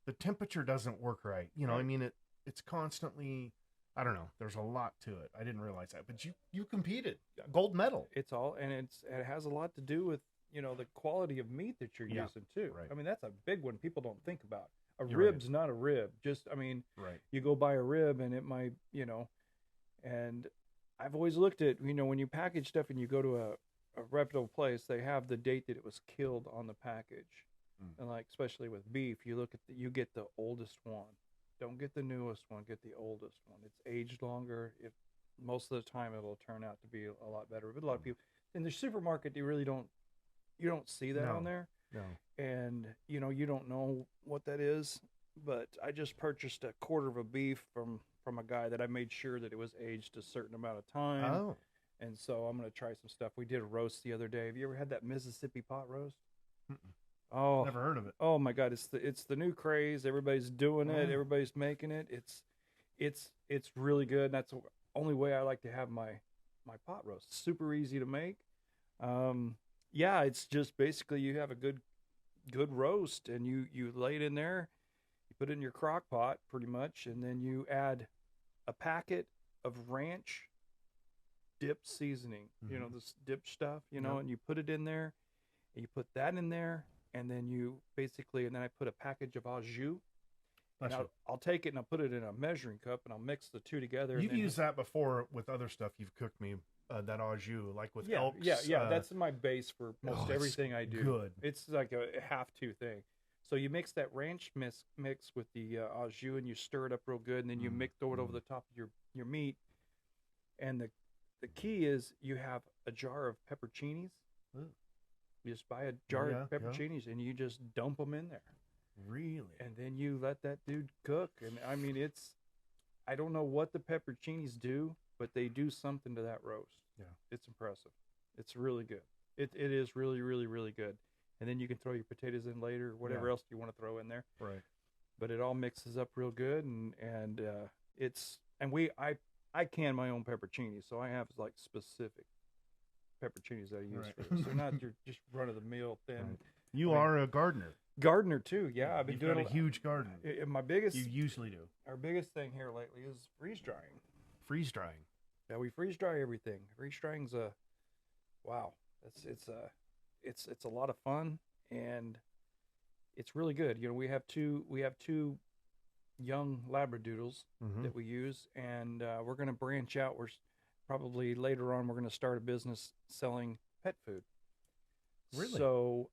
the temperature doesn't work right. You know, Right. I mean, it's constantly, I don't know. There's a lot to it. I didn't realize that, but you competed, gold medal. it's all, and it has a lot to do with, you know, the quality of meat that you're using too. Right. I mean, that's a big one people don't think about. You're Rib's not a rib. Just, I mean, Right. you go buy a rib and it might, you know, and I've always looked at, you know, when you package stuff and you go to a reputable place, they have the date that it was killed on the package. And like, especially with beef, you look at you get the oldest one. Don't get the newest one, get the oldest one. It's aged longer. Most of the time it'll turn out to be a lot better. But a lot of people in the supermarket, you don't see that on there. No. And you know, you don't know what that is. But I just purchased a quarter of a beef from a guy that I made sure that it was aged a certain amount of time. Oh. And so I'm gonna try some stuff. We did a roast the other day. Have you ever had that Mississippi pot roast? Oh, Never heard of it. Oh my God, it's the new craze. Everybody's doing it. Everybody's making it. It's really good. And that's the only way I like to have my pot roast. Super easy to make. Yeah, it's just basically you have a good roast, and you lay it in there. You put it in your crock pot pretty much, and then you add a packet of ranch dip seasoning. You know, this dip stuff. You know, and you put it in there, and you put that in there. And then and then I put a package of au jus. And I'll take it and I'll put it in a measuring cup and I'll mix the two together. You've used that before with other stuff you've cooked me, that au jus, like with Elks. Yeah. That's my base for most everything I do. Good. It's like a have-to thing. So you mix that ranch mix with the au jus and you stir it up real good, and then you throw it over the top of your meat. And the key is you have a jar of pepperoncinis. Ooh. You just buy a jar of pepperoncinis and you just dump them in there. Really? And then you let that dude cook. And I mean, I don't know what the pepperoncinis do, but they do something to that roast. Yeah. It's impressive. It's really good. It is really, really, really good. And then you can throw your potatoes in later, whatever else you want to throw in there. Right. But it all mixes up real good. I can my own pepperoncinis, so I have like specific pepperoncinis that I use for this. They're not your just run-of-the-mill thin. Right. You are a gardener. Gardener too, yeah. I've been doing a huge garden. My biggest, you usually do. Our biggest thing here lately is freeze drying. Freeze drying. Yeah, we freeze dry everything. Freeze drying's wow. It's a lot of fun, and it's really good. You know, we have two young labradoodles that we use, and we're going to branch out. We're probably later on we're going to start a business selling pet food. Really? So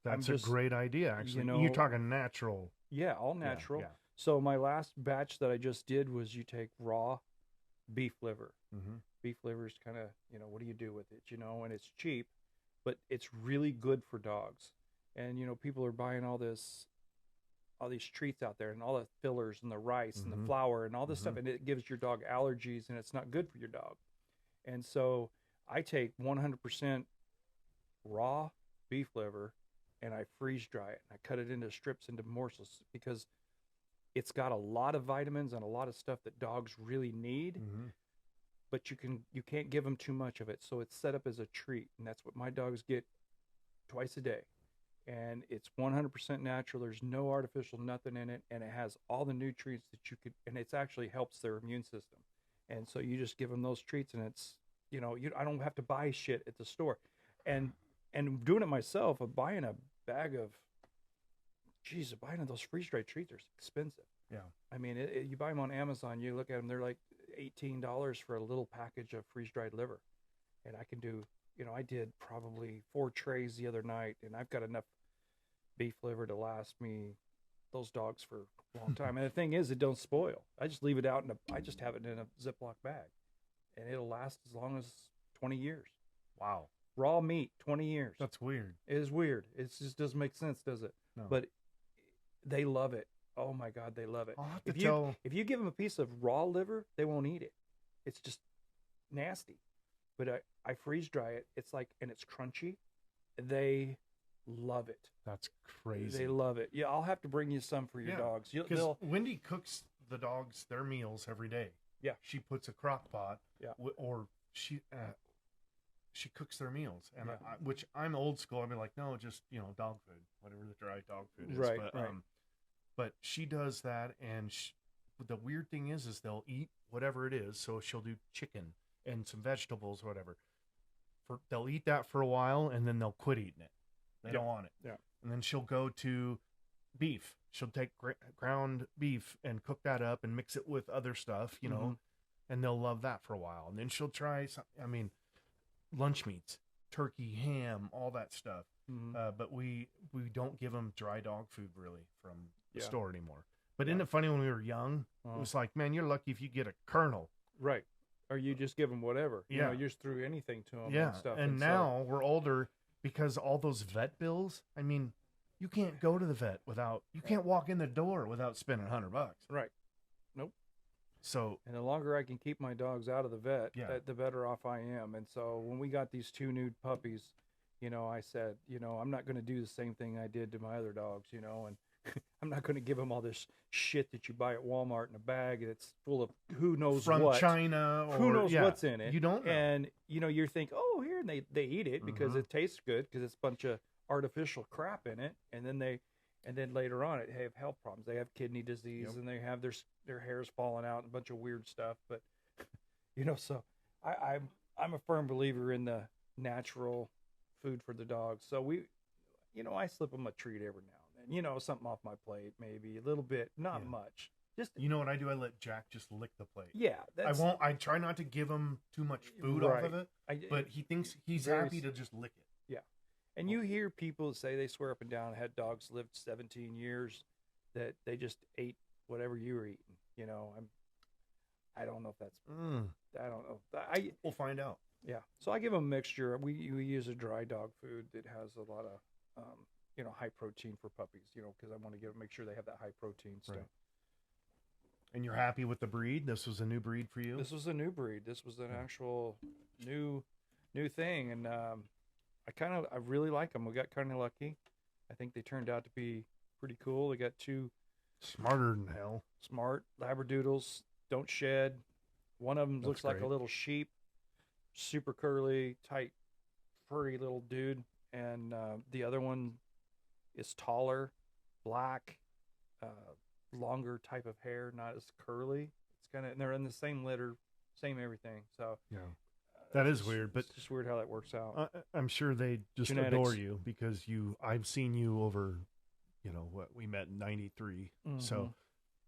that's a great idea, actually. You know, you're talking natural. Yeah, all natural. Yeah. So my last batch that I just did was you take raw beef liver. Beef liver is kind of, you know, what do you do with it? You know, and it's cheap, but it's really good for dogs. And, you know, people are buying all these treats out there and all the fillers and the rice and the flour and all this stuff, and it gives your dog allergies, and it's not good for your dog. And so I take 100% raw beef liver and I freeze dry it, and I cut it into strips, into morsels, because it's got a lot of vitamins and a lot of stuff that dogs really need. But you can't give them too much of it, so it's set up as a treat, and that's what my dogs get twice a day. And it's 100% natural. There's no artificial nothing in it, and it has all the nutrients that you could, and it actually helps their immune system. And so you just give them those treats, and it's, you know, I don't have to buy shit at the store. And doing it myself, buying a bag of, buying those freeze-dried treats are expensive. Yeah. I mean, you buy them on Amazon, you look at them, they're like $18 for a little package of freeze-dried liver. And I can do, you know, I did probably 4 trays the other night, and I've got enough beef liver to last me, those dogs, for a long time. And the thing is, it don't spoil. I just leave it out, I just have it in a Ziploc bag, and it'll last as long as 20 years. Wow. Raw meat, 20 years. That's weird. It is weird. It just doesn't make sense, does it? No. But They love it. Oh my God, they love it. I'll have to If you give them a piece of raw liver, they won't eat it. It's just nasty. But I freeze dry it. It's like, and it's crunchy. They love it. That's crazy. They love it. Yeah, I'll have to bring you some for your dogs. Because Wendy cooks the dogs their meals every day. Yeah. She puts a crock pot. Yeah. Or she cooks their meals, and Yeah. which I'm old school. I'd be like, no, just dog food, whatever the dry dog food is. Right, But right. but she does that, and the weird thing is they'll eat whatever it is. So she'll do chicken and some vegetables, whatever. They'll eat that for a while, and then they'll quit eating it. They don't want it. Yeah. And then she'll go to beef. She'll take ground beef and cook that up and mix it with other stuff, and they'll love that for a while. And then she'll try lunch meats, turkey, ham, all that stuff. But we don't give them dry dog food really from the store anymore. But isn't it funny, when we were young, it was like, man, you're lucky if you get a kernel. Right. Or you just give them whatever. Yeah. You just threw anything to them Yeah. and stuff. And now we're older, because all those vet bills, I mean, you can't go to the vet you can't walk in the door without spending $100. Right. Nope. So, and the longer I can keep my dogs out of the vet, the better off I am. And so when we got these 2 new puppies, I said, I'm not going to do the same thing I did to my other dogs, and I'm not going to give them all this shit that you buy at Walmart in a bag that's full of who knows from what. China, or who knows what's in it. You don't know. And, you think, oh, here, and they eat it because it tastes good, because it's a bunch of artificial crap in it. And then later on, it have health problems. They have kidney disease, and they have their hairs falling out and a bunch of weird stuff. But, so I'm a firm believer in the natural food for the dogs. So I slip them a treat every now and then, something off my plate, maybe a little bit, not much. Just, you know what I do? I let Jack just lick the plate. Yeah. I try not to give him too much food off of it, but he thinks he's happy to just lick it. Yeah. And you hear people say, they swear up and down, had dogs lived 17 years, that they just ate whatever you were eating. I don't know if that's, I don't know. We'll find out. Yeah. So I give them a mixture. We use a dry dog food that has a lot of, high protein for puppies, because I want to make sure they have that high protein stuff. Right. And you're happy with the breed? This was a new breed for you? This was a new breed. This was an actual new thing. And I really like them. We got kind of lucky. I think they turned out to be pretty cool. They got 2 smarter than hell. Smart Labradoodles, don't shed. One of them looks like a little sheep, super curly, tight, furry little dude. And the other one is taller, black, longer type of hair, not as curly. It's and they're in the same litter, same everything. So yeah, that is weird, but it's just weird how that works out. I'm sure they just Genetics. adore you, because I've seen you over, what we met in '93. So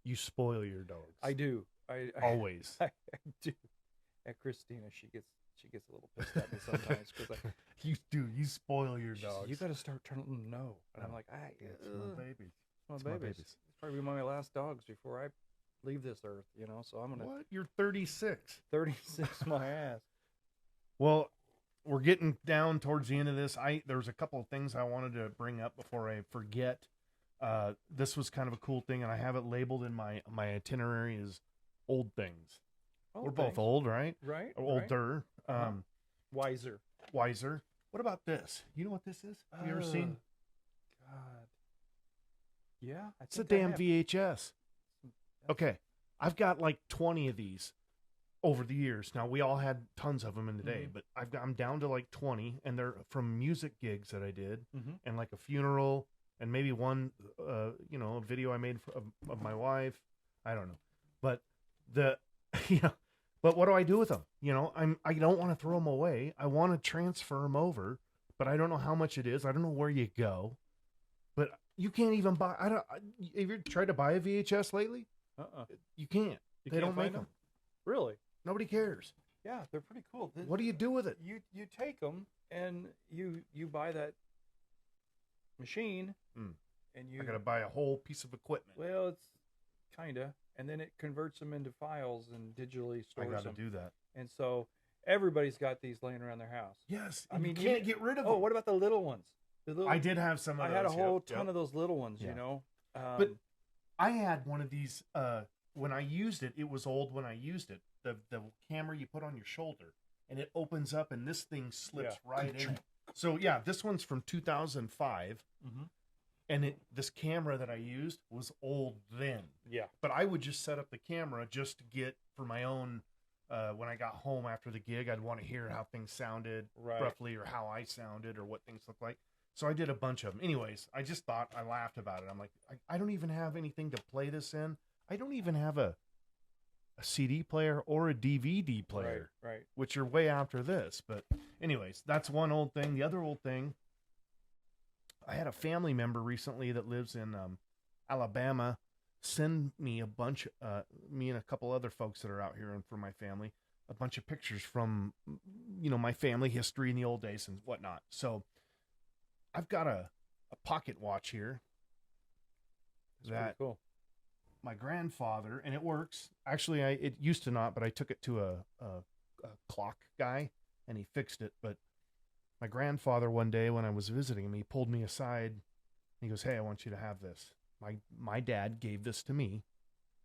you spoil your dogs. I do. I always. I do. And Christina, she gets a little pissed at me sometimes, because you spoil your dogs. You got to start telling them no. And I'm like, it's my babies. It's my babies. It's probably my last dogs before I leave this earth, So I'm gonna. What? You're 36. 36, my ass. Well, we're getting down towards the end of this. There's a couple of things I wanted to bring up before I forget. This was kind of a cool thing, and I have it labeled in my itinerary as old things. We're both old, right? Right. Older. Wiser. What about this? You know what this is? Have you ever seen? God. Yeah. It's a damn VHS. Okay. I've got like 20 of these over the years. Now, we all had tons of them in the day, but I'm down to like 20, and they're from music gigs that I did, and like a funeral, and maybe one, a video I made of my wife. I don't know. But but what do I do with them? I don't want to throw them away. I want to transfer them over, but I don't know how much it is. I don't know where you go. But you can't even buy. Have you tried to buy a VHS lately? You can't. They don't make them. Really? Nobody cares. Yeah, they're pretty cool. What do you do with it? You take them and you buy that machine, and I gotta buy a whole piece of equipment. Well, it's kinda, and then it converts them into files and digitally stores them. I gotta do that. And so everybody's got these laying around their house. Yes, I mean, you can't get rid of them. Oh, what about the little ones? I did have some of those. I had a whole ton of those little ones, But I had one of these when I used it. It was old when I used it. The camera you put on your shoulder, and it opens up, and this thing slips right in. So yeah, this one's from 2005, and this camera that I used was old then. Yeah. But I would just set up the camera just to get for my own. When I got home after the gig, I'd want to hear how things sounded roughly, or how I sounded, or what things looked like. So I did a bunch of them. Anyways, I just thought, I laughed about it. I'm like, I don't even have anything to play this in. I don't even have a CD player or a DVD player, Right. which are way after this. But anyways, that's one old thing. The other old thing, I had a family member recently that lives in Alabama send me a bunch, me and a couple other folks that are out here and for my family, a bunch of pictures from, my family history in the old days and whatnot. So I've got a pocket watch here. That's pretty cool. My grandfather, and it works. Actually, it used to not, but I took it to a clock guy, and he fixed it. But my grandfather, one day when I was visiting him, he pulled me aside. And he goes, "Hey, I want you to have this. My dad gave this to me,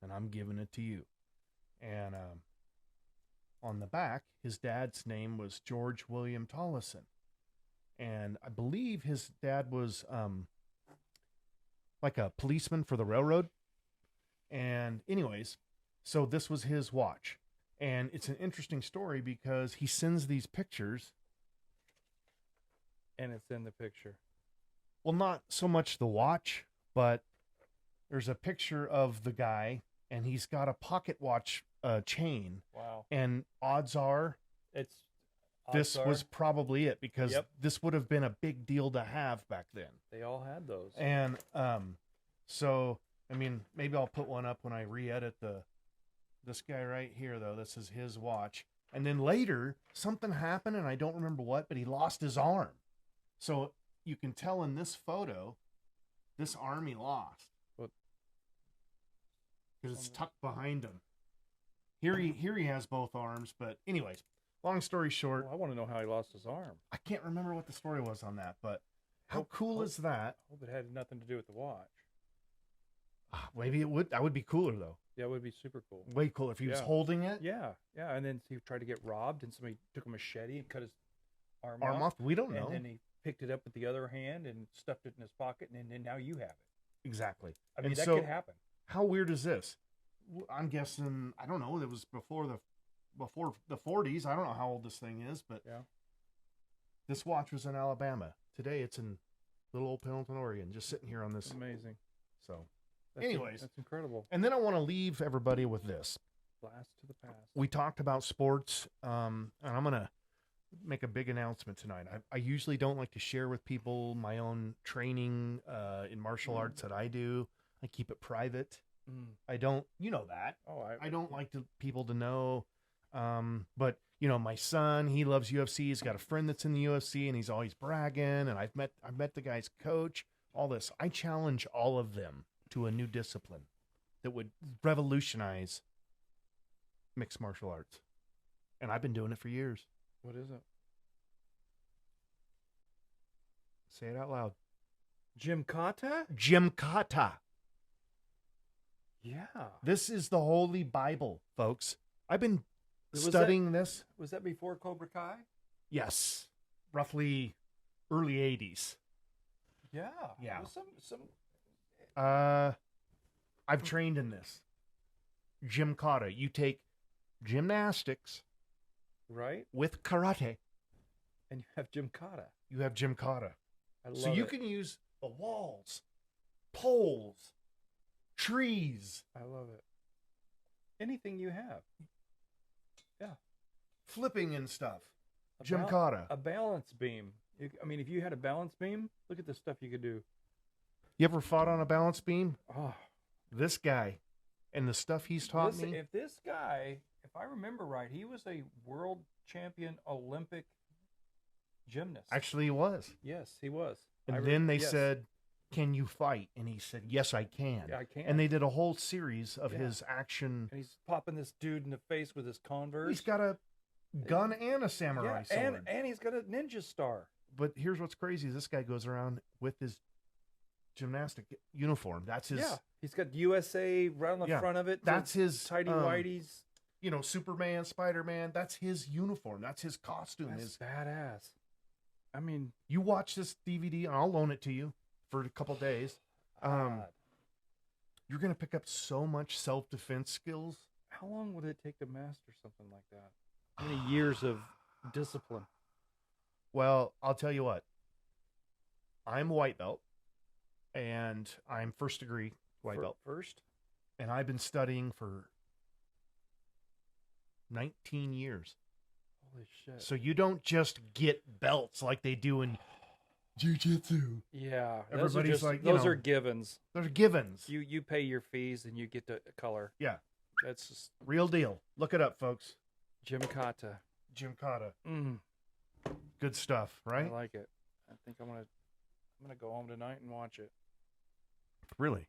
and I'm giving it to you." And on the back, his dad's name was George William Tollison. And I believe his dad was like a policeman for the railroad. And anyways, so this was his watch. And it's an interesting story because he sends these pictures. And it's in the picture. Well, not so much the watch, but there's a picture of the guy, and he's got a pocket watch chain. Wow. And odds are this was probably it, because this would have been a big deal to have back then. They all had those. And so, I mean, maybe I'll put one up when I re-edit this guy right here, though. This is his watch. And then later, something happened, and I don't remember what, but he lost his arm. So you can tell in this photo, this arm he lost. Because it's tucked behind him. Here he has both arms, but anyways, long story short. Well, I want to know how he lost his arm. I can't remember what the story was on that, but how cool is that? I hope it had nothing to do with the watch. Maybe it would. That would be cooler, though. Yeah, it would be super cool. Way cooler if he was holding it. Yeah, and then he tried to get robbed, and somebody took a machete and cut his arm off. We don't know. And then he picked it up with the other hand and stuffed it in his pocket, and then now you have it. Exactly. I mean, that could happen. How weird is this? I'm guessing, I don't know, it was before the 40s. I don't know how old this thing is, but this watch was in Alabama. Today it's in little old Pendleton, Oregon, just sitting here on this. Amazing. So, anyways. That's incredible. And then I want to leave everybody with this. Blast to the past. We talked about sports, and I'm going to make a big announcement tonight. I usually don't like to share with people my own training in martial arts that I do. I keep it private. I don't, you know that. Oh, I don't like people to know. But my son, he loves UFC. He's got a friend that's in the UFC, and he's always bragging. And I've met the guy's coach. All this. I challenge all of them to a new discipline that would revolutionize mixed martial arts. And I've been doing it for years. What is it? Say it out loud. GYMKATA? GYMKATA. Yeah. This is the Holy Bible, folks. I've been studying this. Was that before Cobra Kai? Yes. Roughly early 80s. Yeah. Yeah. Some... I've trained in this. GYMKATA. You take gymnastics. Right. With karate. And you have GYMKATA. You have GYMKATA. I love so you can use the walls, poles, trees. I love it. Anything you have. Yeah. Flipping and stuff. GYMKATA. A balance beam. If you had a balance beam, look at the stuff you could do. You ever fought on a balance beam? Oh. This guy and the stuff he's taught me. If this guy, if I remember right, he was a world champion Olympic gymnast. Actually, he was. Yes, he was. And then they said, "Can you fight?" And he said, "Yes, I can." Yeah, I can. And they did a whole series of his action. And he's popping this dude in the face with his Converse. He's got a gun and a samurai sword. And he's got a ninja star. But here's what's crazy. This guy goes around with his gymnastic uniform. That's his. Yeah, he's got USA right on the Yeah, front of it. that's his, tidy whities. You know, Superman, Spider-Man. That's his uniform. That's his costume. That's badass. I mean, You watch this DVD, and I'll loan it to you for a couple days. God. You're gonna pick up so much self-defense skills. How long would it take to master something like that? How many years of discipline? Well, I'll tell you what. I'm white belt, and I'm first degree white belt, First? and I've been studying for 19 years. Holy shit. So you don't just get belts like they do in jiu-jitsu. Yeah. Everybody's like, you those know, are givens. They're givens. You pay your fees and you get to color. Yeah, That's just real deal. Look it up, folks. GYMKATA. GYMKATA. Mm, Good stuff, right? I like it. I think I'm gonna go home tonight and watch it. Really?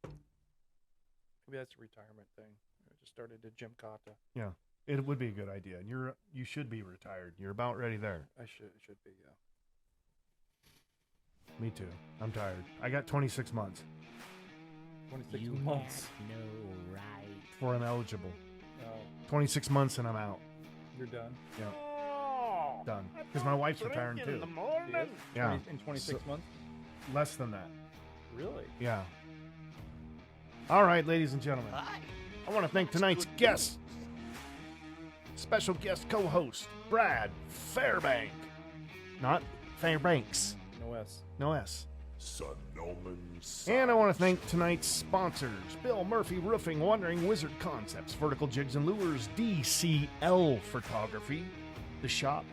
Maybe that's a retirement thing. I just started to GYMKATA. Yeah. It would be a good idea. And you should be retired. You're about ready there. I should be, yeah. Me too. I'm tired. I got 26 months 26 You months. have no right. before I'm eligible. No, 26 months and I'm out. you're done. Yeah. Done. Because my wife's retiring too. Yes? Yeah. In 26 months? Less than that. Really? Yeah. All right, ladies and gentlemen. I want to thank tonight's guest. Special guest co-host, Brad Fairbank. Not Fairbanks. No S. No S. Sonoman And I want to thank tonight's sponsors, Bill Murphy Roofing, Wandering Wizard Concepts, Vertical Jigs and Lures, DCL Photography, The Shop,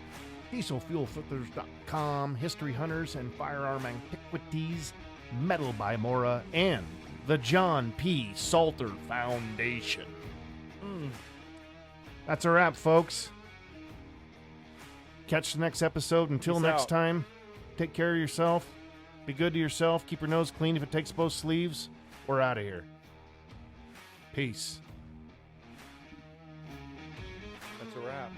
DieselFuelFilters.com, History Hunters and Firearm Antiquities, Metal by Mora, and the John P. Salter Foundation. That's a wrap, folks. Catch the next episode. Until Peace next out. time, take care of yourself. Be good to yourself. Keep your nose clean if it takes both sleeves. We're out of here. Peace. That's a wrap.